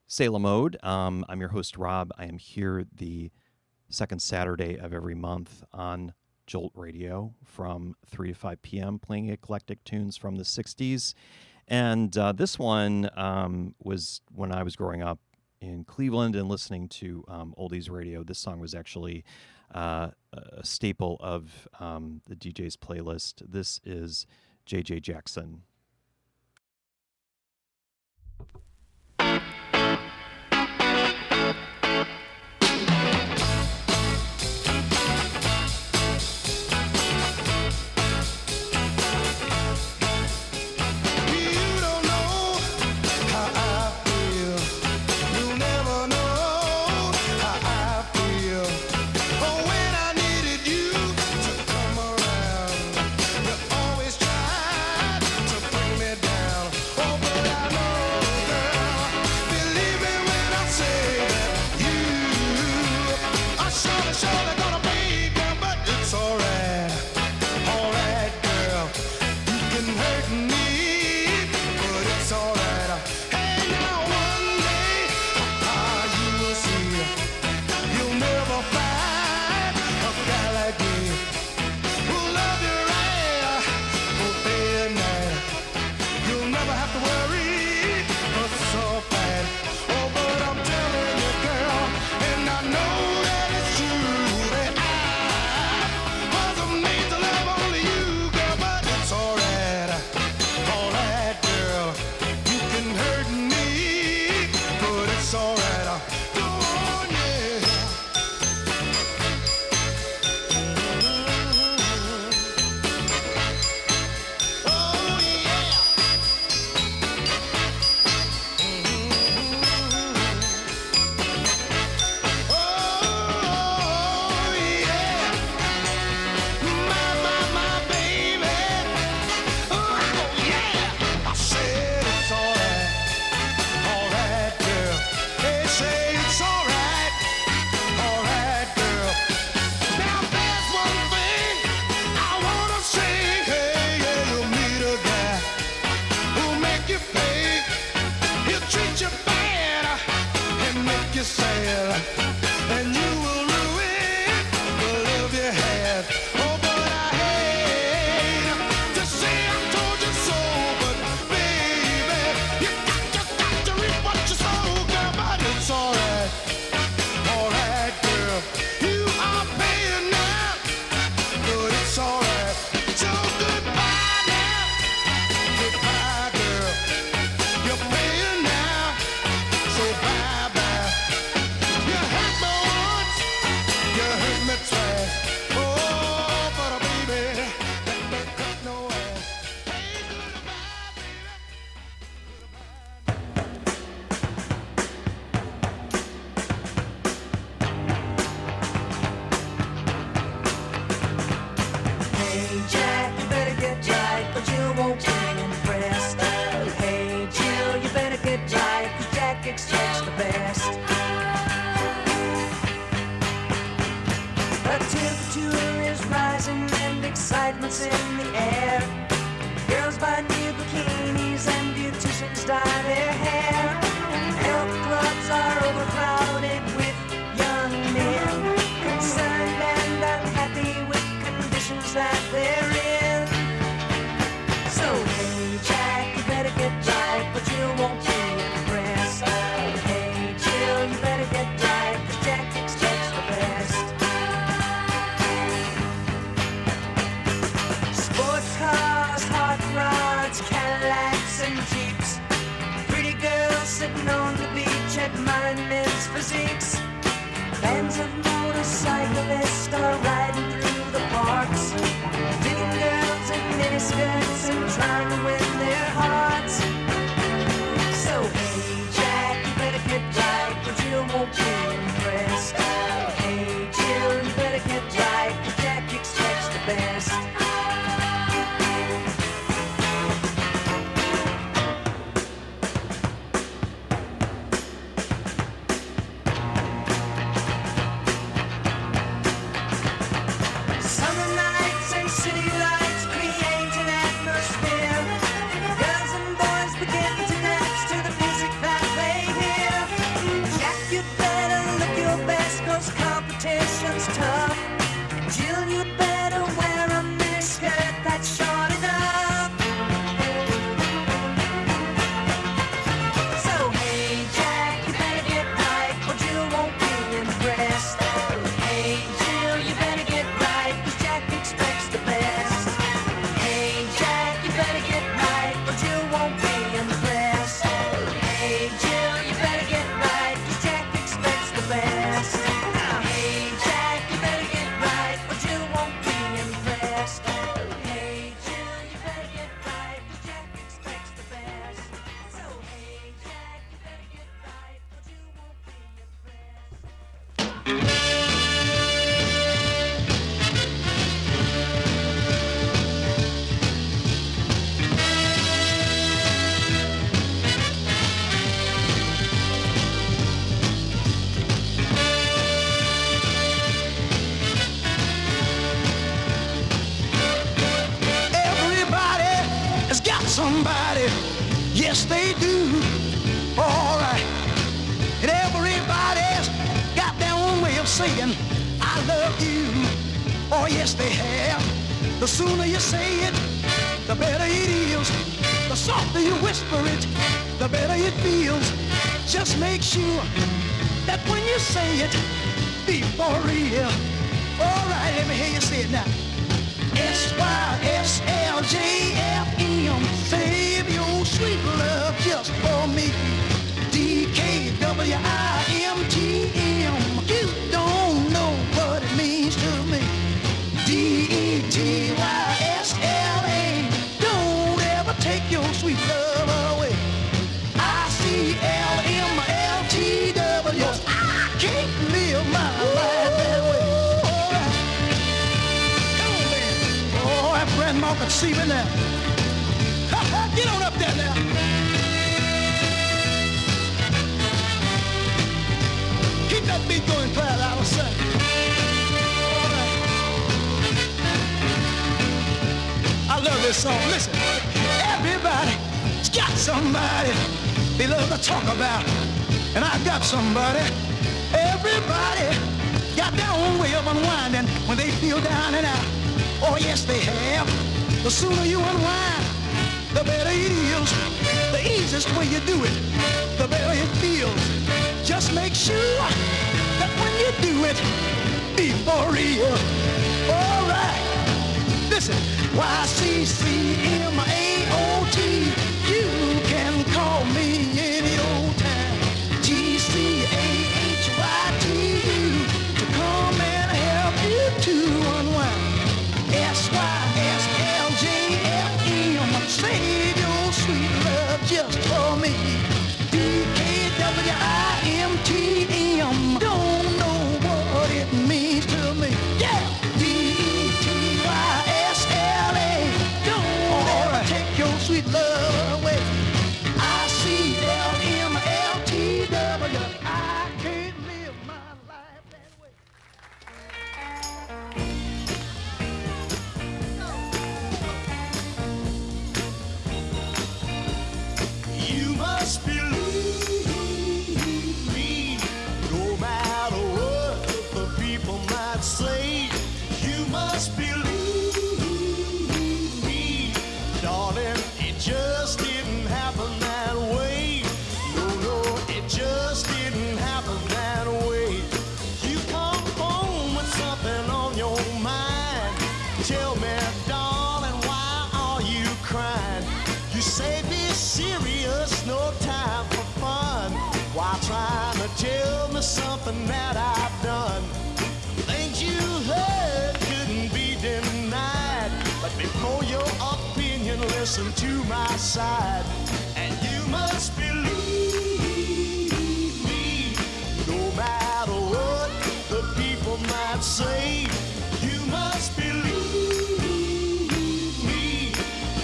Salem Mode. I'm your host, Rob. I am here the second Saturday of every month on Jolt Radio from 3 to 5 p.m., playing eclectic tunes from the 60s. And this one was when I was growing up in Cleveland and listening to oldies radio, this song was actually a staple of the DJ's playlist. This is J.J. Jackson. So hey Jack, you better get yes they do. All right. And everybody's got their own way of saying, I love you. Oh, yes, they have. The sooner you say it, the better it is. The softer you whisper it, the better it feels. Just make sure that when you say it, be for real. All right, let me hear you say it now. SYSLJFM, save your sweet love just for me. DKWIMTM, you don't know what it means to me. DETYSLA, don't ever take your sweet love away. ICLMLTW, I can't live my life that way. Come on, man. Oh, that grandma can see me now. Get on up there now. Keep that beat going, Clyde, out of sight. All right. I love this song. Listen, everybody's got somebody they love to talk about, and I got somebody. Everybody got their own way of unwinding when they feel down and out. Oh, yes, they have. The sooner you unwind, the better it is. The easiest way you do it, the better it feels. Just make sure that when you do it, be for real. All right. Listen, YCCMAOT, you can call me any old time. GCAHYTU, to come and help you to unwind. SYSLJFM, save your sweet love just for me. DKWIMTM, don't know what it means to me. Yeah! DETYSLA, don't ever take your sweet love away. ICLMLTW, I can't live my life that way. You must believe me, no matter what the people might say. You must believe me, darling, it just didn't happen that way. No, no, it just didn't happen that way. You come home with something on your mind. Tell me, darling, why are you crying? You say be serious, no time for fun. While trying to tell me something that I've done. Things you heard couldn't be denied. But before your opinion, listen to my side. And you must believe me, no matter what the people might say. You must believe me,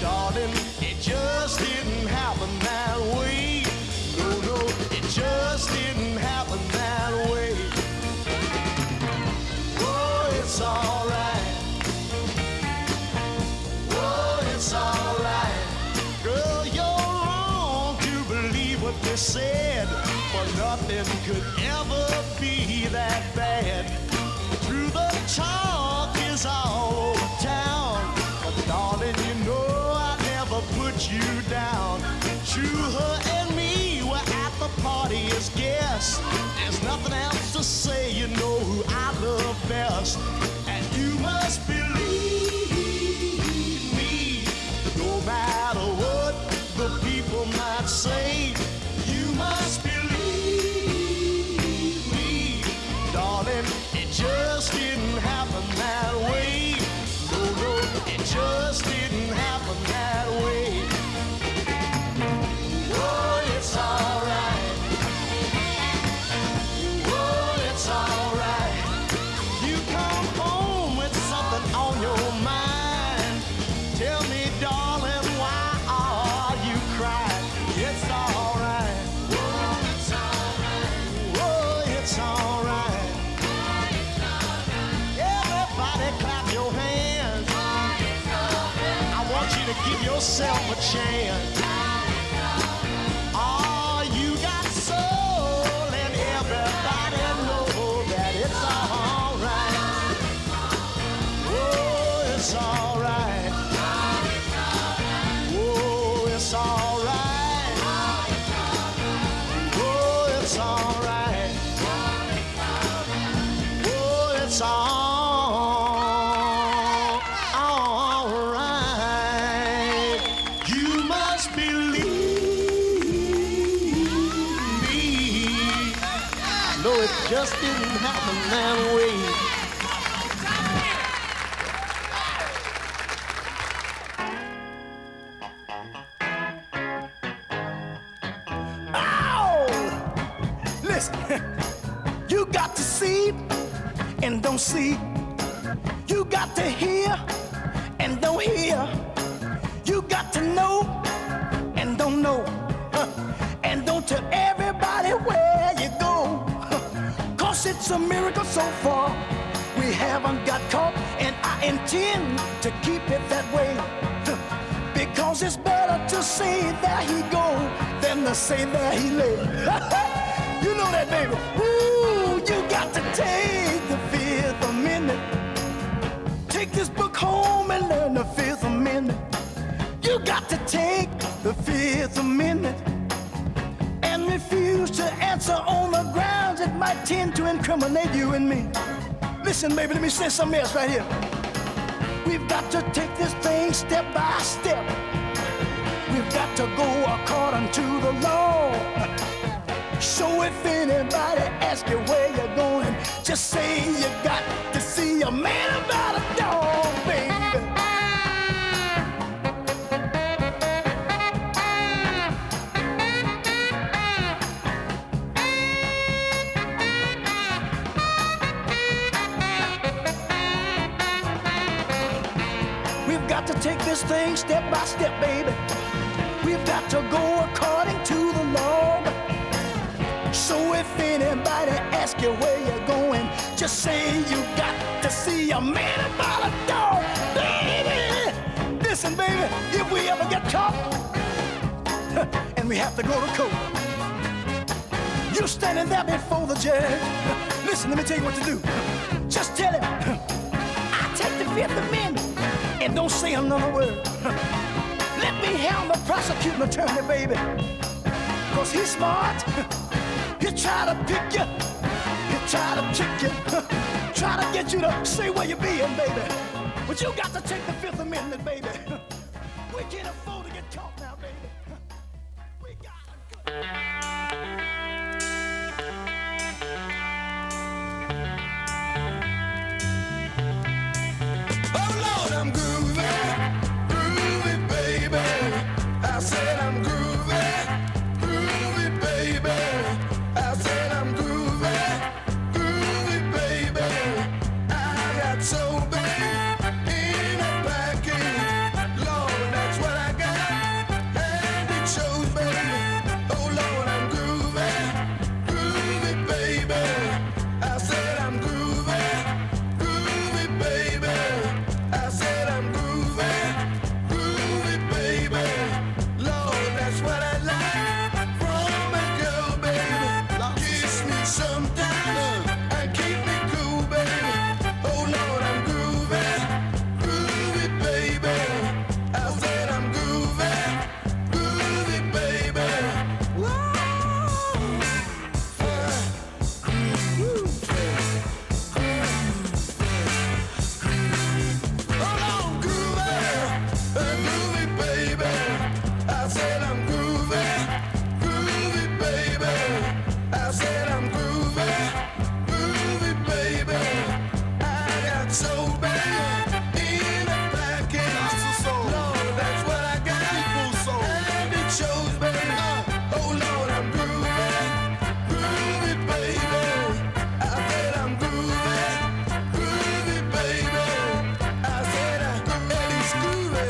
darling, it just didn't happen that way. No, no, it just didn't happen that way. Oh, it's alright. Oh, it's alright. Girl, you're wrong to believe what they said, for nothing could ever be that bad. Through the talk is all over town, but darling, you know I never put you down. True, her and me were at the party as guests. There's nothing else to say, you know who I love best. And you must believe me, no matter what the people might say. You must believe me, darling, it just didn't happen that way. No, no, it just didn't happen that way. Oh, it's alright. Oh, it's alright. You come home with something on your mind. Tell me, darling, why are you crying? It's alright. Oh, it's alright. Oh, it's alright. Everybody clap your hands. I want you to give yourself a chance. just didn't happen that way. You got to see and don't see. You got to hear and don't hear. You got to know and don't know. And don't tell everybody where you go. 'Cause it's a miracle so far we haven't got caught. And I intend to keep it that way. Because it's better to say there he go than to say there he lay. You know that, baby. Ooh, you got to take the Fifth Amendment. Take this book home and learn the Fifth Amendment. You got to take the Fifth Amendment and refuse to answer on the grounds it might tend to incriminate you and me. Listen, baby, let me say something else right here. We've got to take this thing step by step. We've got to go according to the law. So if anybody asks you where you're going, just say you got to see a man about a dog, baby. We've got to take this thing step by step, baby. We've got to go according to the law. So if anybody asks you where you're going, just say you got to see a man about a dog, baby. Listen, baby, if we ever get caught and we have to go to court, you standing there before the judge. Listen, let me tell you what to do. Just tell him, I take the Fifth Amendment and don't say another word. Let me handle the prosecuting attorney, baby, 'cause he's smart. He'll try to pick you, he'll try to trick you, try to get you to say where you're being, baby. But you got to take the Fifth Amendment, baby. We can't afford to get caught now, baby. We gotta go. Oh Lord, I'm groovy, groovy, baby. I said I'm groovy, groovy, baby. I said I'm groovy, groovy, baby. I got so big in a package. Lord, that's what I got. And it shows, baby. Oh Lord, I'm groovy, groovy, baby. I said I'm groovy, groovy, baby. I said I'm groovy, groovy, baby. Lord, that's what I like from a girl, baby. Kiss me sometime and keep me cool, baby. Oh Lord, I'm groovy, groovy, baby. I said I'm groovy, groovy, baby. Whoa. Hold on, groovy, groovy, baby. I said I'm groovy, groovy, baby. I said I'm groovy, groovy, baby. I got so bad in a package. Lord, that's what I got. And it shows, baby. Oh Lord, I'm groovy, groovy, baby. I said I'm groovy, groovy, baby. I said Eddie's groovy.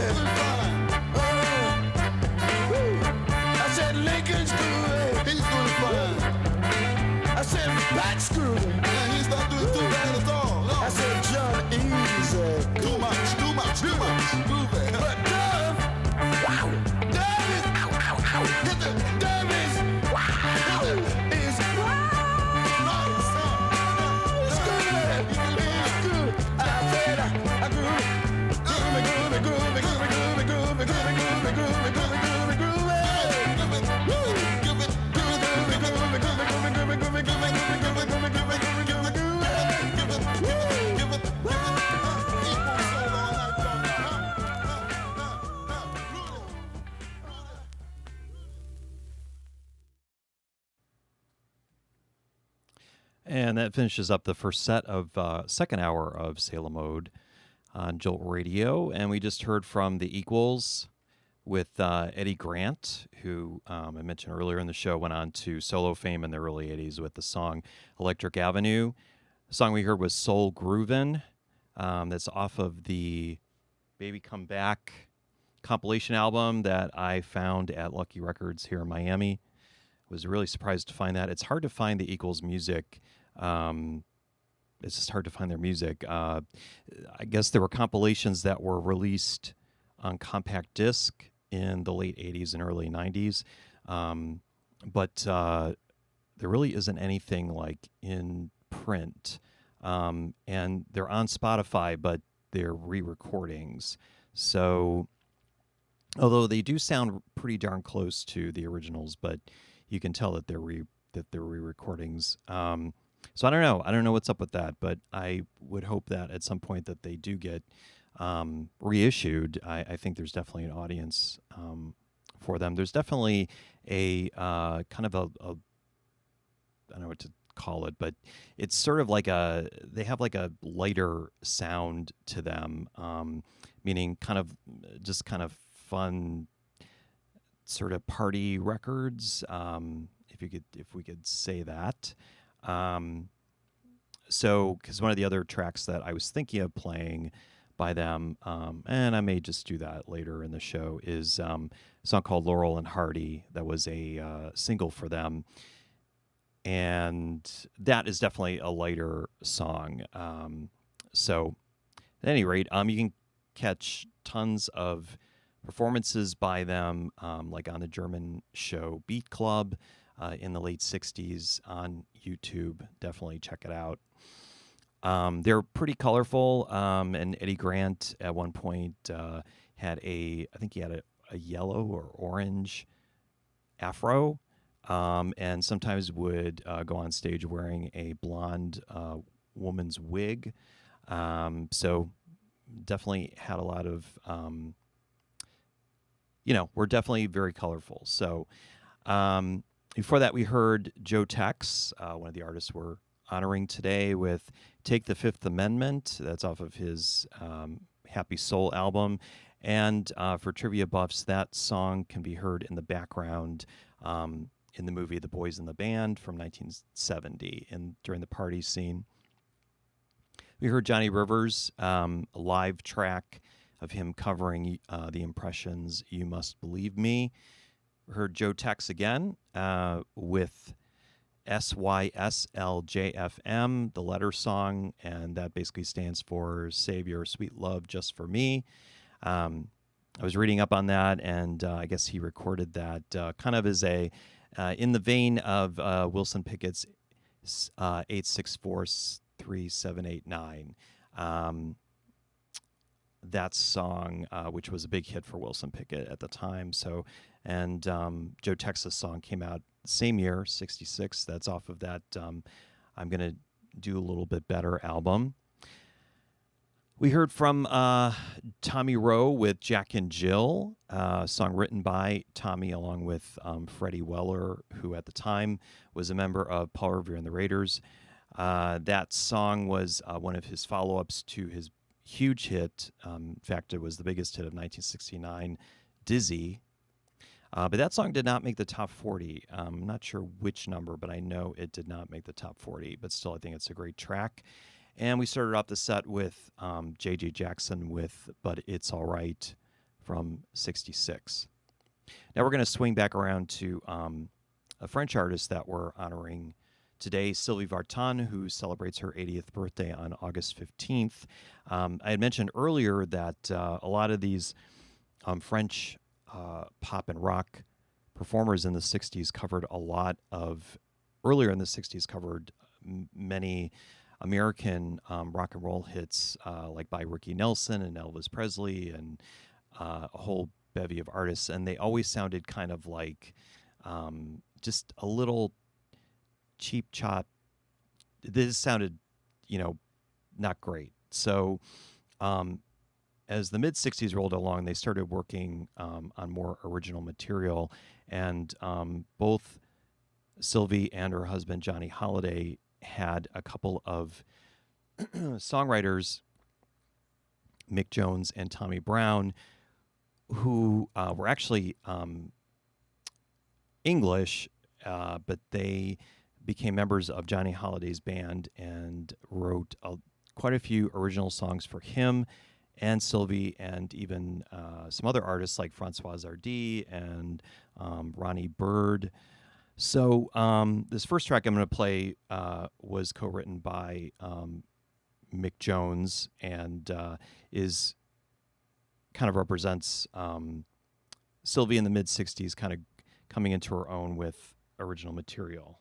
I said Lincoln's groovy. He's doing fine. I said Pat's groovy. Man, he's not doing too bad at all. No. I said John Easy. Too much groovy. But Dove, wow. Dove is, ow, ow, ow. Hit the, Dove is, wow. Is, nice. It's good. It's good. I said I groovy. Groovy, groovy, groovy, groovy, groovy, groovy, groovy, groovy, groovy, groovy, groovy, groovy. And that finishes up the first set of second hour of Salem Mode on Jolt Radio. And we just heard from the Equals with Eddie Grant, who I mentioned earlier in the show, went on to solo fame in the early 80s with the song Electric Avenue. The song we heard was Soul Groovin'. That's off of the Baby Come Back compilation album that I found at Lucky Records here in Miami. Was really surprised to find that. It's hard to find the Equals music. It's just hard to find their music. I guess there were compilations that were released on compact disc in the late 80s and early 90s. But there really isn't anything like in print. And they're on Spotify, but they're re-recordings. So, although they do sound pretty darn close to the originals, but you can tell that they're re-recordings. So I don't know. I don't know what's up with that, but I would hope that at some point that they do get reissued. I think there's definitely an audience for them. There's definitely a kind of a I don't know what to call it, but it's sort of like they have like a lighter sound to them, meaning kind of fun sort of party records, if we could say that. So, because one of the other tracks that I was thinking of playing by them, and I may just do that later in the show, is a song called Laurel and Hardy that was a single for them. And that is definitely a lighter song. So, at any rate, you can catch tons of performances by them, like on the German show Beat Club in the late 60s on YouTube. Definitely check it out. They're pretty colorful, and Eddie Grant at one point had I think he had a yellow or orange afro, and sometimes would go on stage wearing a blonde woman's wig. So definitely had a lot of, we're definitely very colorful. So before that, we heard Joe Tex, one of the artists we're honoring today, with Take the Fifth Amendment. That's off of his Happy Soul album. And for trivia buffs, that song can be heard in the background in the movie The Boys in the Band from 1970 during the party scene. We heard Johnny Rivers, a live track of him covering the Impressions' You Must Believe Me. We heard Joe Tex again with SYSLJFM, the letter song, and that basically stands for Save Your Sweet Love Just for Me. I was reading up on that, and I guess he recorded that kind of as in the vein of Wilson Pickett's 8643789. That song, which was a big hit for Wilson Pickett at the time. So, and Joe Texas song came out same year, 66. That's off of that I'm going to do a little bit better album. We heard from Tommy Rowe with Jack and Jill, a song written by Tommy along with Freddie Weller, who at the time was a member of Paul Revere and the Raiders. That song was one of his follow-ups to his huge hit. In fact, it was the biggest hit of 1969, Dizzy. But that song did not make the top 40. I'm not sure which number, but I know it did not make the top 40. But still, I think it's a great track. And we started off the set with J.J. Jackson with But It's All Right from 66. Now we're going to swing back around to a French artist that we're honoring today, Sylvie Vartan, who celebrates her 80th birthday on August 15th. I had mentioned earlier that a lot of these French pop and rock performers in the 60s covered earlier in the 60s covered many American rock and roll hits like by Ricky Nelson and Elvis Presley and a whole bevy of artists. And they always sounded kind of like just a little cheap chop. This sounded, not great. So as the mid-60s rolled along, they started working on more original material. And both Sylvie and her husband, Johnny Holiday, had a couple of songwriters, Mick Jones and Tommy Brown, who were actually English, but they became members of Johnny Holliday's band and wrote quite a few original songs for him and Sylvie, and even some other artists like Francois Hardy and Ronnie Byrd. So this first track I'm going to play was co-written by Mick Jones and is kind of represents Sylvie in the mid-'60s, kind of coming into her own with original material.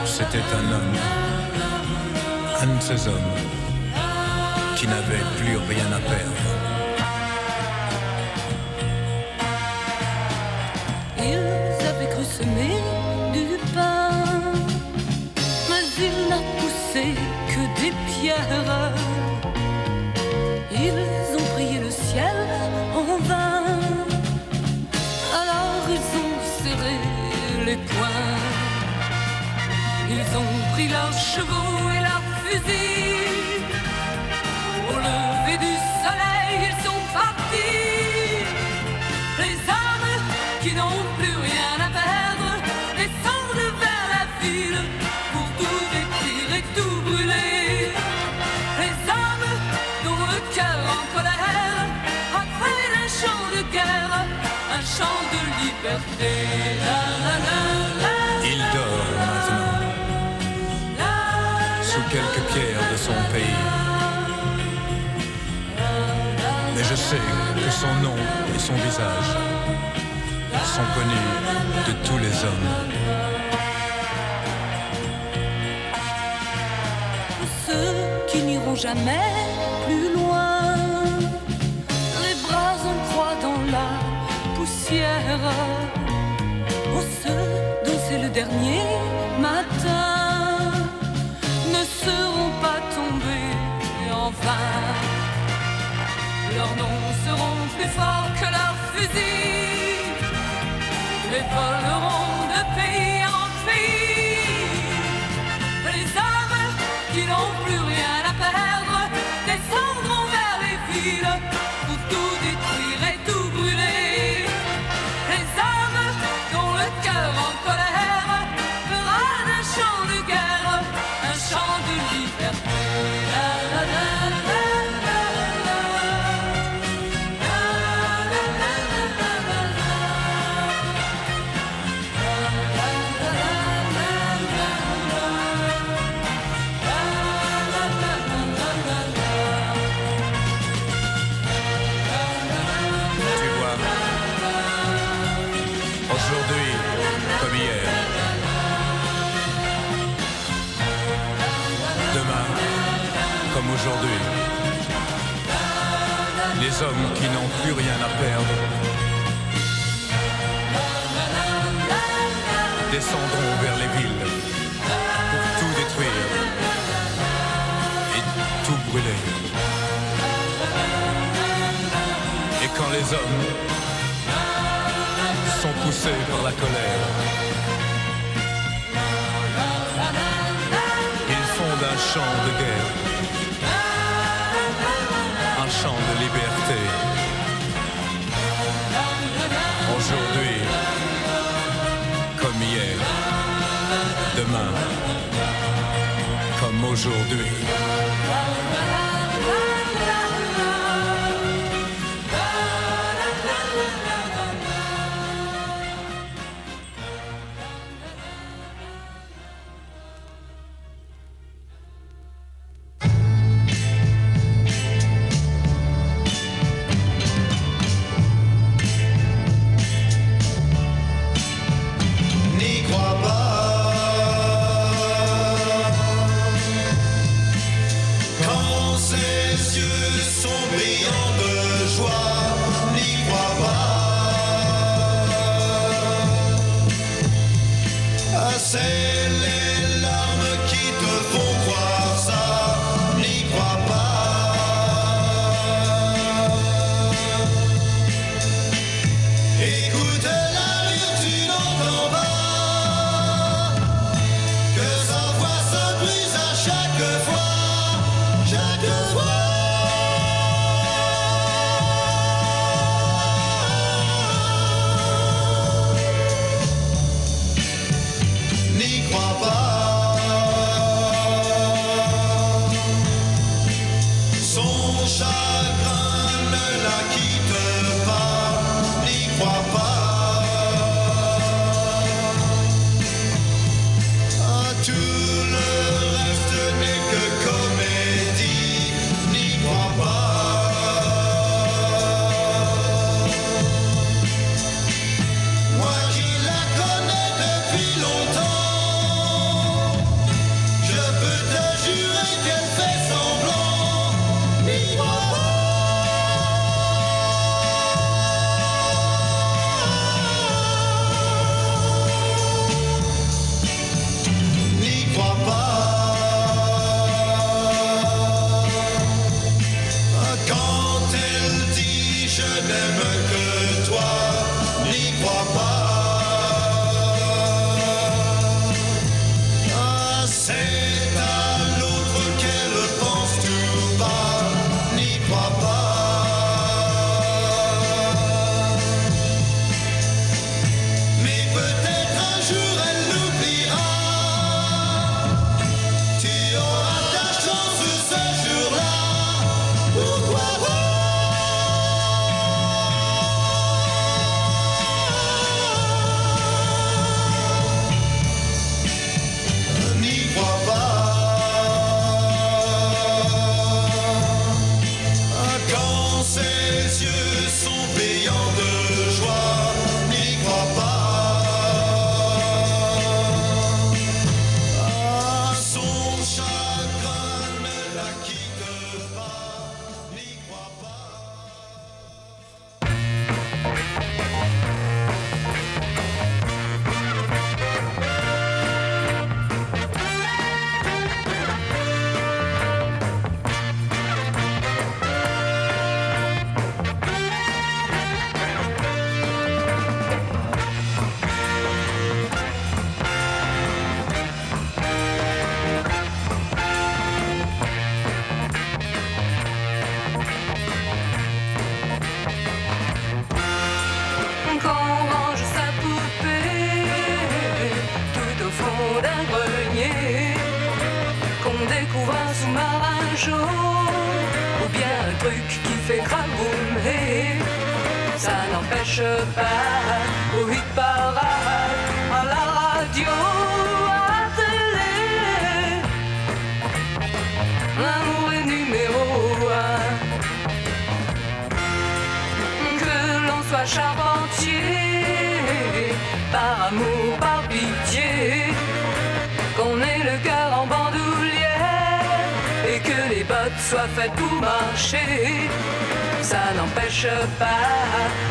C'était un homme, un de ces hommes qui n'avait plus rien à perdre. Ils avaient cru semer du pain, mais il n'a poussé que des pierres. Ils ont prié le ciel en vain, alors ils ont serré les poings. Ils ont pris leurs chevaux et leurs fusils. Au lever du soleil, ils sont partis. Les hommes qui n'ont plus rien à perdre descendent vers la ville pour tout détruire et tout brûler. Les hommes dont le cœur en colère après un chant de guerre, un chant de liberté. La, la, la, la. Il dort maintenant sous quelques pierres de son pays. Mais je sais que son nom et son visage sont connus de tous les hommes. Ceux qui n'iront jamais plus loin, les bras en croix dans la poussière. Oh, ceux dont c'est le dernier matin ne seront pas tombés en vain. Leurs noms seront plus forts que leurs fusils, les voleront de pays en pays. Les hommes qui n'ont plus rien à perdre descendront vers les villes pour tout détruire et tout brûler. Les hommes dont le cœur en colère fera d'un chant de guerre un chant de liberté. La, la, la, la. Aujourd'hui, comme hier. Demain, comme aujourd'hui. Les hommes qui n'ont plus rien à perdre descendront vers les villes pour tout détruire et tout brûler. Et quand les hommes sont poussés par la colère, ils fondent un chant de guerre, un chant de liberté. Aujourd'hui, comme hier, demain, comme aujourd'hui. N'y crois pas. Quand ses yeux sont brillants de joie, n'y crois pas. Ah, c'est les larmes qui te font croire ça, n'y crois pas. Écoute la rire, tu n'entends pas que sa voix se brise à chaque fois, chaque fois. N'y crois pas. Son chagrin ne la quitte pas, n'y crois pas. Ah, tout le reste n'est que comédie, n'y crois pas. Moi qui la connais depuis longtemps, d'un grenier, qu'on découvre un sous-marin chaud, ou bien un truc qui fait craboumer. Ça n'empêche pas au hit parade, à la radio, à la télé. L'amour est numéro un. Que l'on soit charpentier, par amour, par pitié, qu'on ait le cœur en bandoulière et que les bottes soient faites pour marcher. Ça n'empêche pas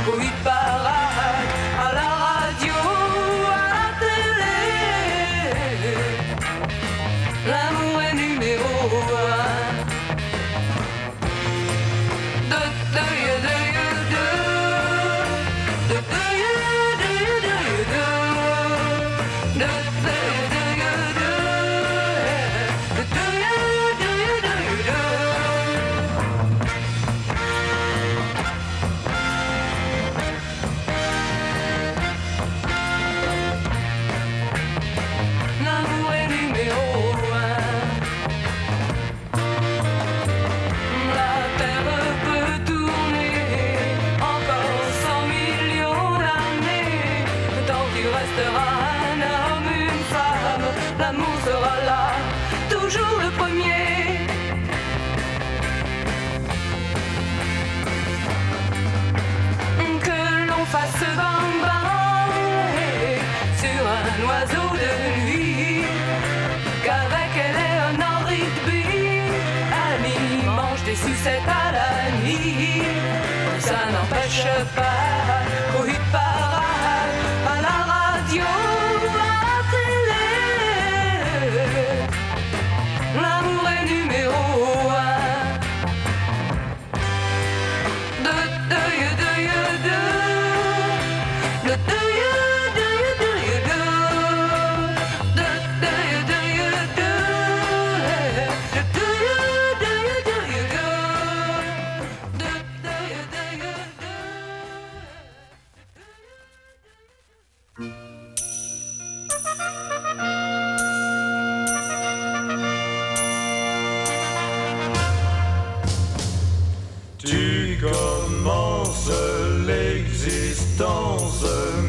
au hit parade, à la radio, à la télé. L'amour est numéro un. L'amour est numéro un. La terre peut tourner encore 100 millions d'années. Tant qu'il restera un homme, une femme, l'amour sera là, toujours le premier. Que l'on fasse bang-bang sur un oiseau de nuit, qu'avec elle est un Henri de Bille, ami mange des sucettes à la nuit. Ça n'empêche pas au hit parade, à la radio, à la télé. L'amour est numéro un. Tu commences l'existence,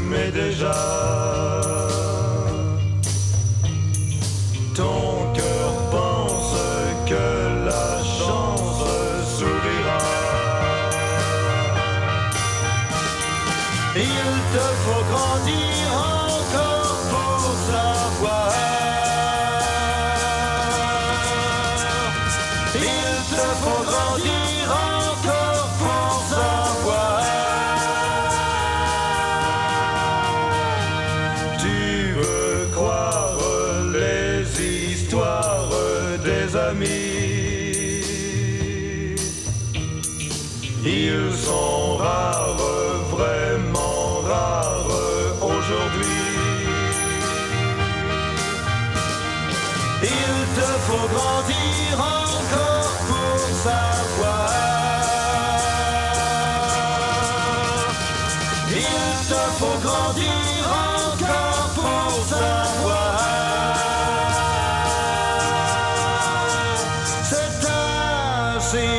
mais déjà ton cœur pense que la chance sourira. Il te faut grandir encore pour savoir. Il te faut grandir encore pour savoir. Tu veux croire les histoires des amis. Ils sont rares, vraiment rares aujourd'hui. Il te faut grandir encore pour savoir. Il te faut grandir encore pour savoir. C'est ainsi,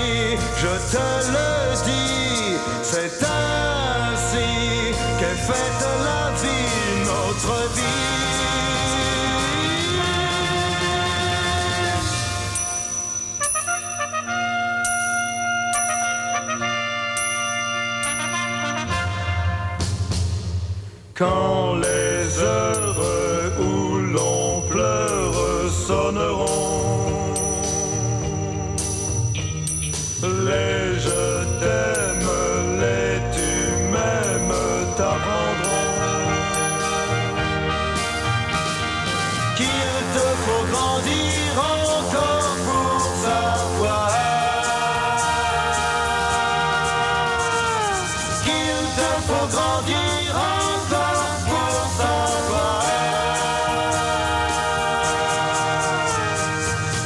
je te le dis, c'est ainsi qu'est faite la vie, notre vie. Quand les heures où l'on pleure sonneront, les je t'aime, les tu m'aimes t'apprendront qu'il te faut grandir encore pour savoir. Qu'il te faut grandir encore pour savoir.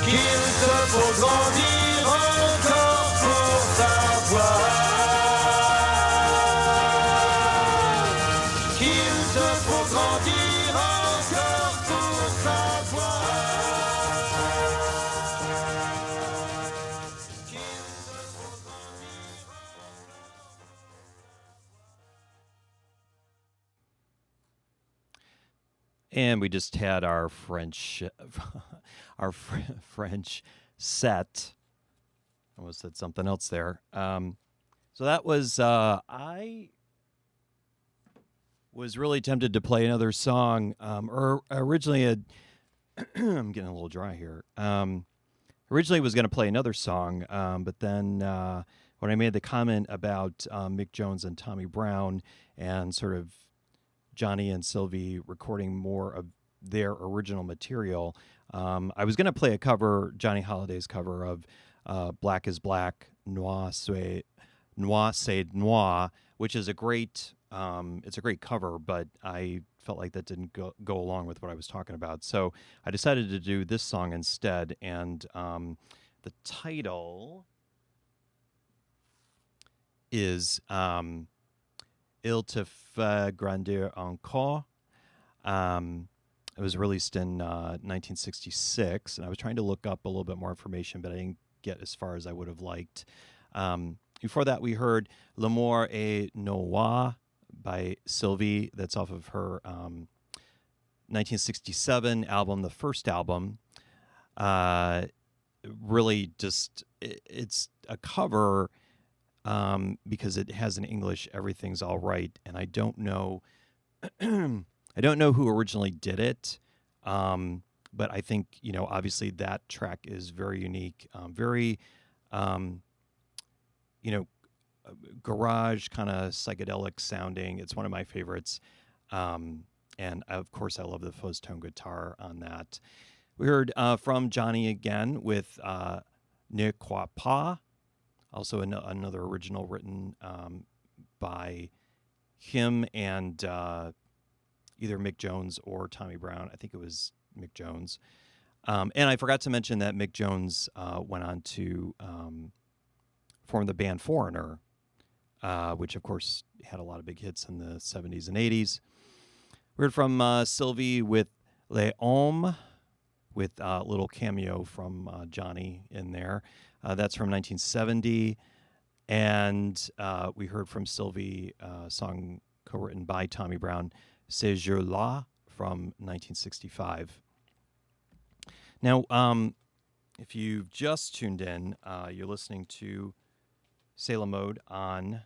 Qu'il te faut grandir encore pour savoir. Qu'il te faut grandir encore pour savoir. And we just had our French, French set. I almost said something else there. So that was, I was really tempted to play another song. Or originally, I'm getting a little dry here. Originally was going to play another song, but then when I made the comment about Mick Jones and Tommy Brown and sort of Johnny and Sylvie recording more of their original material, I was going to play a cover, Johnny Holliday's cover of Black is Black, Noir c'est Noir, which is a great, it's a great cover, but I felt like that didn't go along with what I was talking about. So I decided to do this song instead, and the title is Il te fait grandir encore. It was released in 1966, and I was trying to look up a little bit more information, but I didn't get as far as I would have liked. Before that, we heard L'amour est noir by Sylvie. That's off of her 1967 album, the first album. Really just, it's a cover because it has in English, Everything's All Right, and I don't know I don't know who originally did it, but I think, you know, obviously that track is very unique, very, you know, garage kind of psychedelic sounding. It's one of my favorites, and of course I love the fuzz-tone guitar on that. We heard from Johnny again with Ne Crois Pas, also another original written by him and either Mick Jones or Tommy Brown. I think it was Mick Jones. And I forgot to mention that Mick Jones went on to form the band Foreigner, which of course had a lot of big hits in the 70s and 80s. We heard from Sylvie with Les Hommes, with a little cameo from Johnny in there. That's from 1970. And we heard from Sylvie, a song co-written by Tommy Brown, Ces Jours-là, from 1965. Now, if you've just tuned in, you're listening to Salem Mode on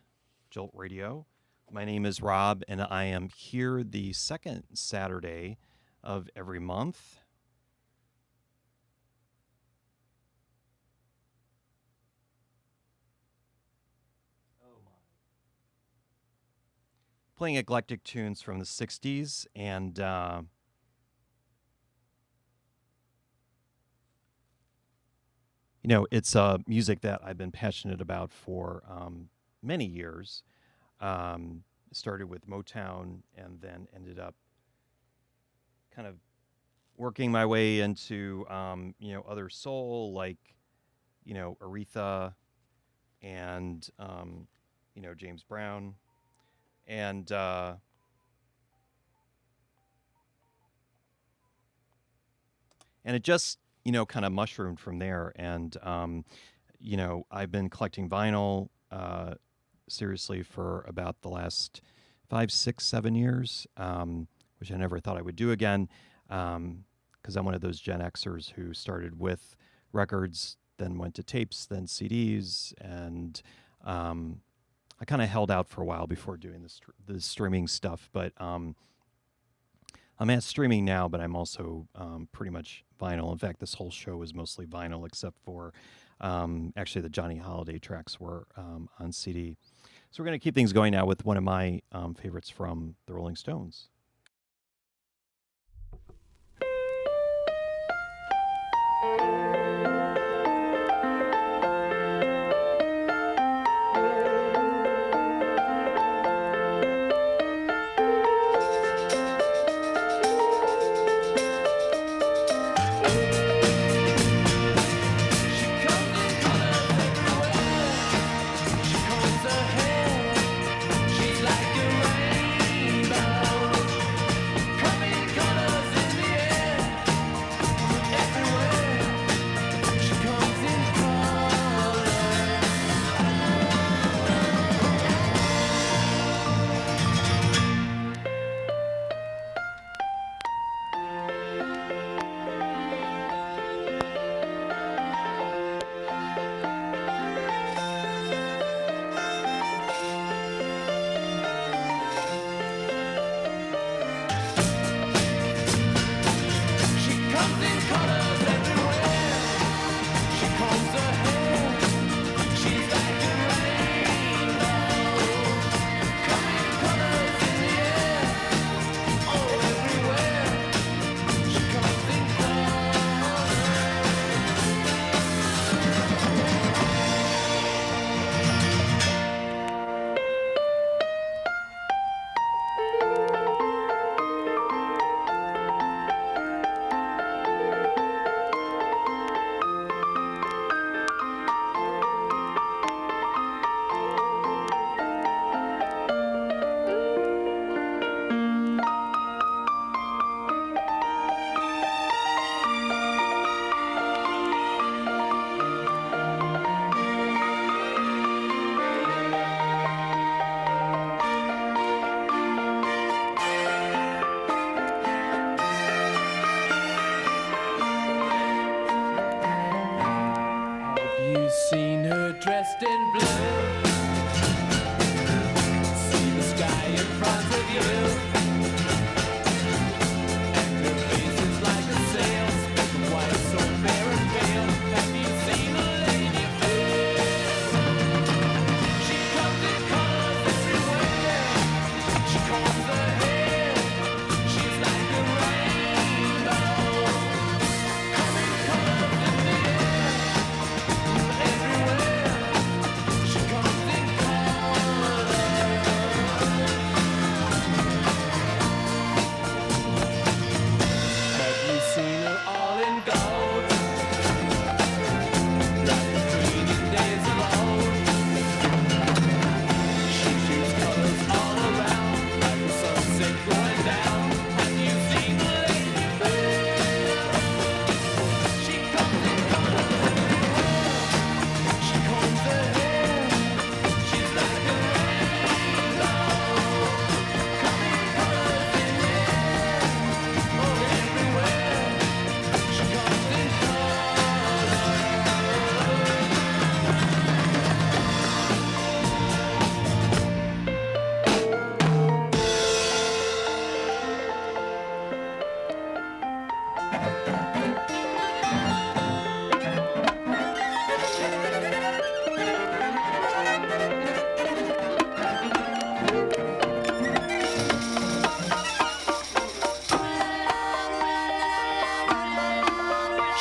Jolt Radio. My name is Rob, and I am here the second Saturday of every month. Playing eclectic tunes from the 60s, and you know, it's music that I've been passionate about for many years. Started with Motown and then ended up kind of working my way into, you know, other soul, like, you know, Aretha and, you know, James Brown. And it just, you know, kind of mushroomed from there. And, you know, I've been collecting vinyl seriously for about the last 5, 6, 7 years, which I never thought I would do again, because I'm one of those Gen Xers who started with records, then went to tapes, then CDs, and I kind of held out for a while before doing the streaming stuff, but I'm at streaming now, but I'm also pretty much vinyl. In fact, this whole show is mostly vinyl, except for actually the Johnny Holiday tracks were on CD. So we're going to keep things going now with one of my favorites from the Rolling Stones. She's like a rainbow. dressed in blue. See the sky in front of you. And her face is like a sail, spoken white, so fair and pale. Have you seen a lady fair? She comes in colors everywhere. She combs her hair. She's like a rainbow. Coming colors in the air. Everywhere. She comes in colors. Have you seen her all in gold? Like the queen in days of old. She shoots colors all around, like the sunset going down. Have you seen the lady fair? She comes in colors everywhere. She combs her hair. She's like a rainbow. Coming colors in the air. Oh, everywhere. She comes in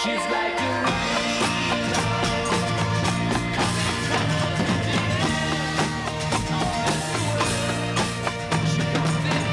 She's like a rainbow. Coming colors in the air. Oh, everywhere. She comes in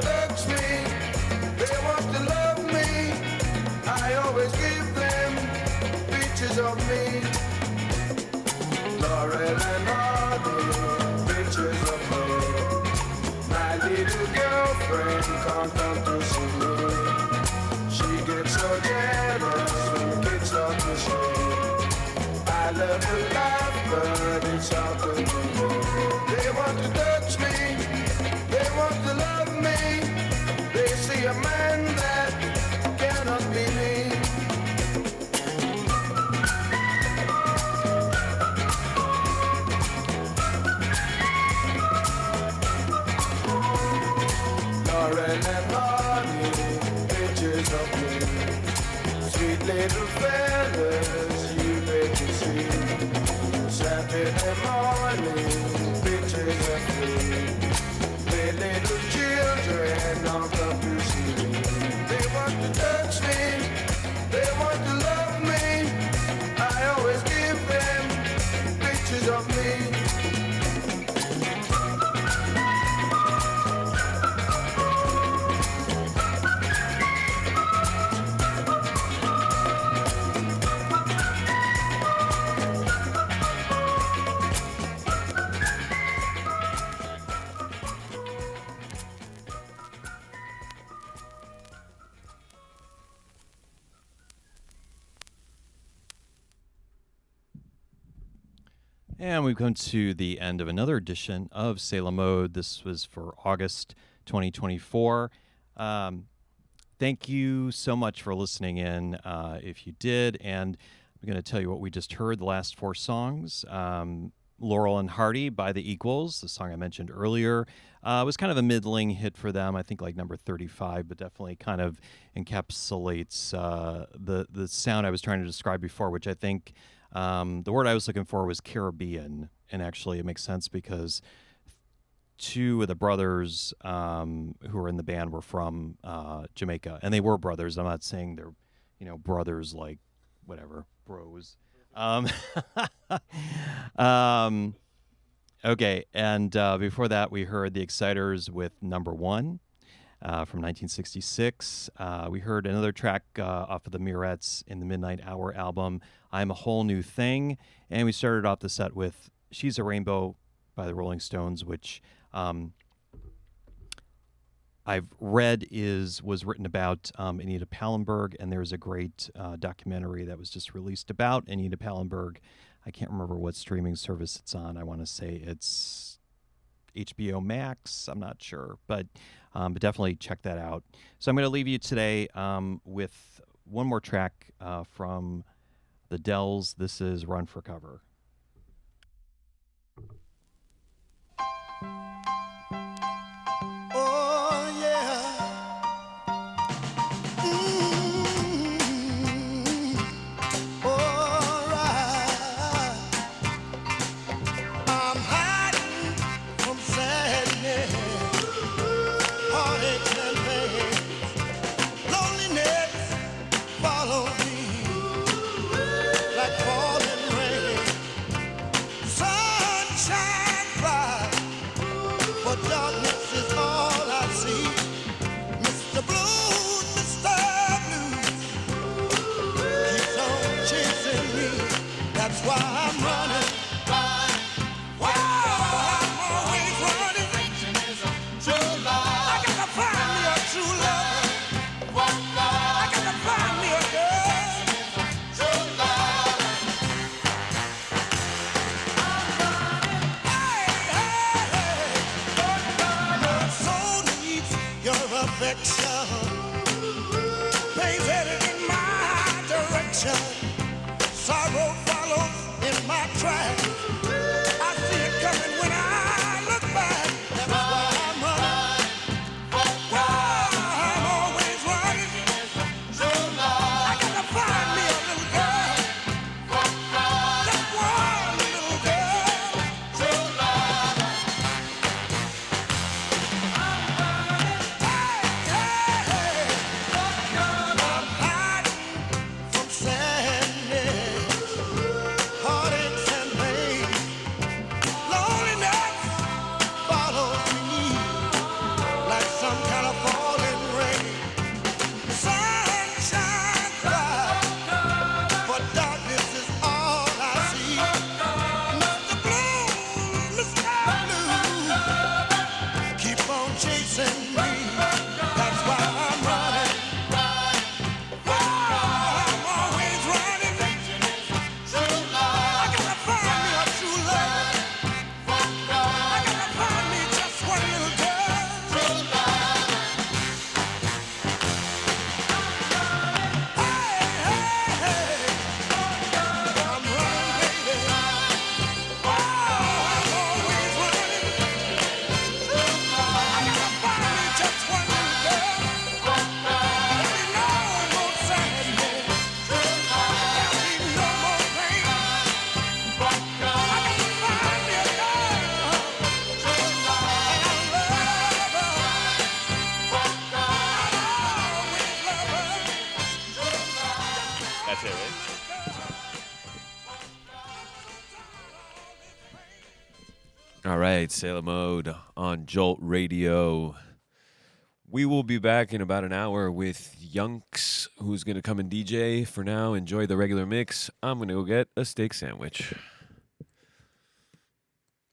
touch me, they want to love me. I always give them pictures of me. Laurel and Hardy, pictures of me. My little girlfriend can't come to see me. She gets so jealous when kids start to shame. I love to laugh, but it's hard to do. They want to touch me, they want to love me. They see a man that cannot be me. Laurel and Hardy, pictures of me. Sweet little fellas, you make me see. Saturday morning, pictures of me. The little children all come to see me. They want to touch me, they want to love me. I always give them pictures of me. And we've come to the end of another edition of Salem Mode. This was for August 2024. Thank you so much for listening in, if you did. And I'm going to tell you what we just heard, the last four songs. Laurel and Hardy by the Equals, the song I mentioned earlier, was kind of a middling hit for them, I think like number 35, but definitely kind of encapsulates the sound I was trying to describe before, which I think the word I was looking for was Caribbean. And actually it makes sense because two of the brothers who were in the band were from Jamaica, and they were brothers. I'm not saying they're, brothers like whatever, bros. Okay, and before that, we heard the Exciters with Number One from 1966. We heard another track off of the Mirettes in the Midnight Hour album, I'm a Whole New Thing. And we started off the set with She's a Rainbow by the Rolling Stones, which I've read was written about Anita Pallenberg, and there's a great documentary that was just released about Anita Pallenberg. I can't remember what streaming service it's on. I want to say it's HBO Max. I'm not sure, but definitely check that out. So I'm going to leave you today with one more track from the Dells. This is Run for Cover. Follow me like falling rain. All right, Sailor Mode on Jolt Radio. We will be back in about an hour with Yunks, who's going to come and DJ. For now, enjoy the regular mix. I'm going to go get a steak sandwich.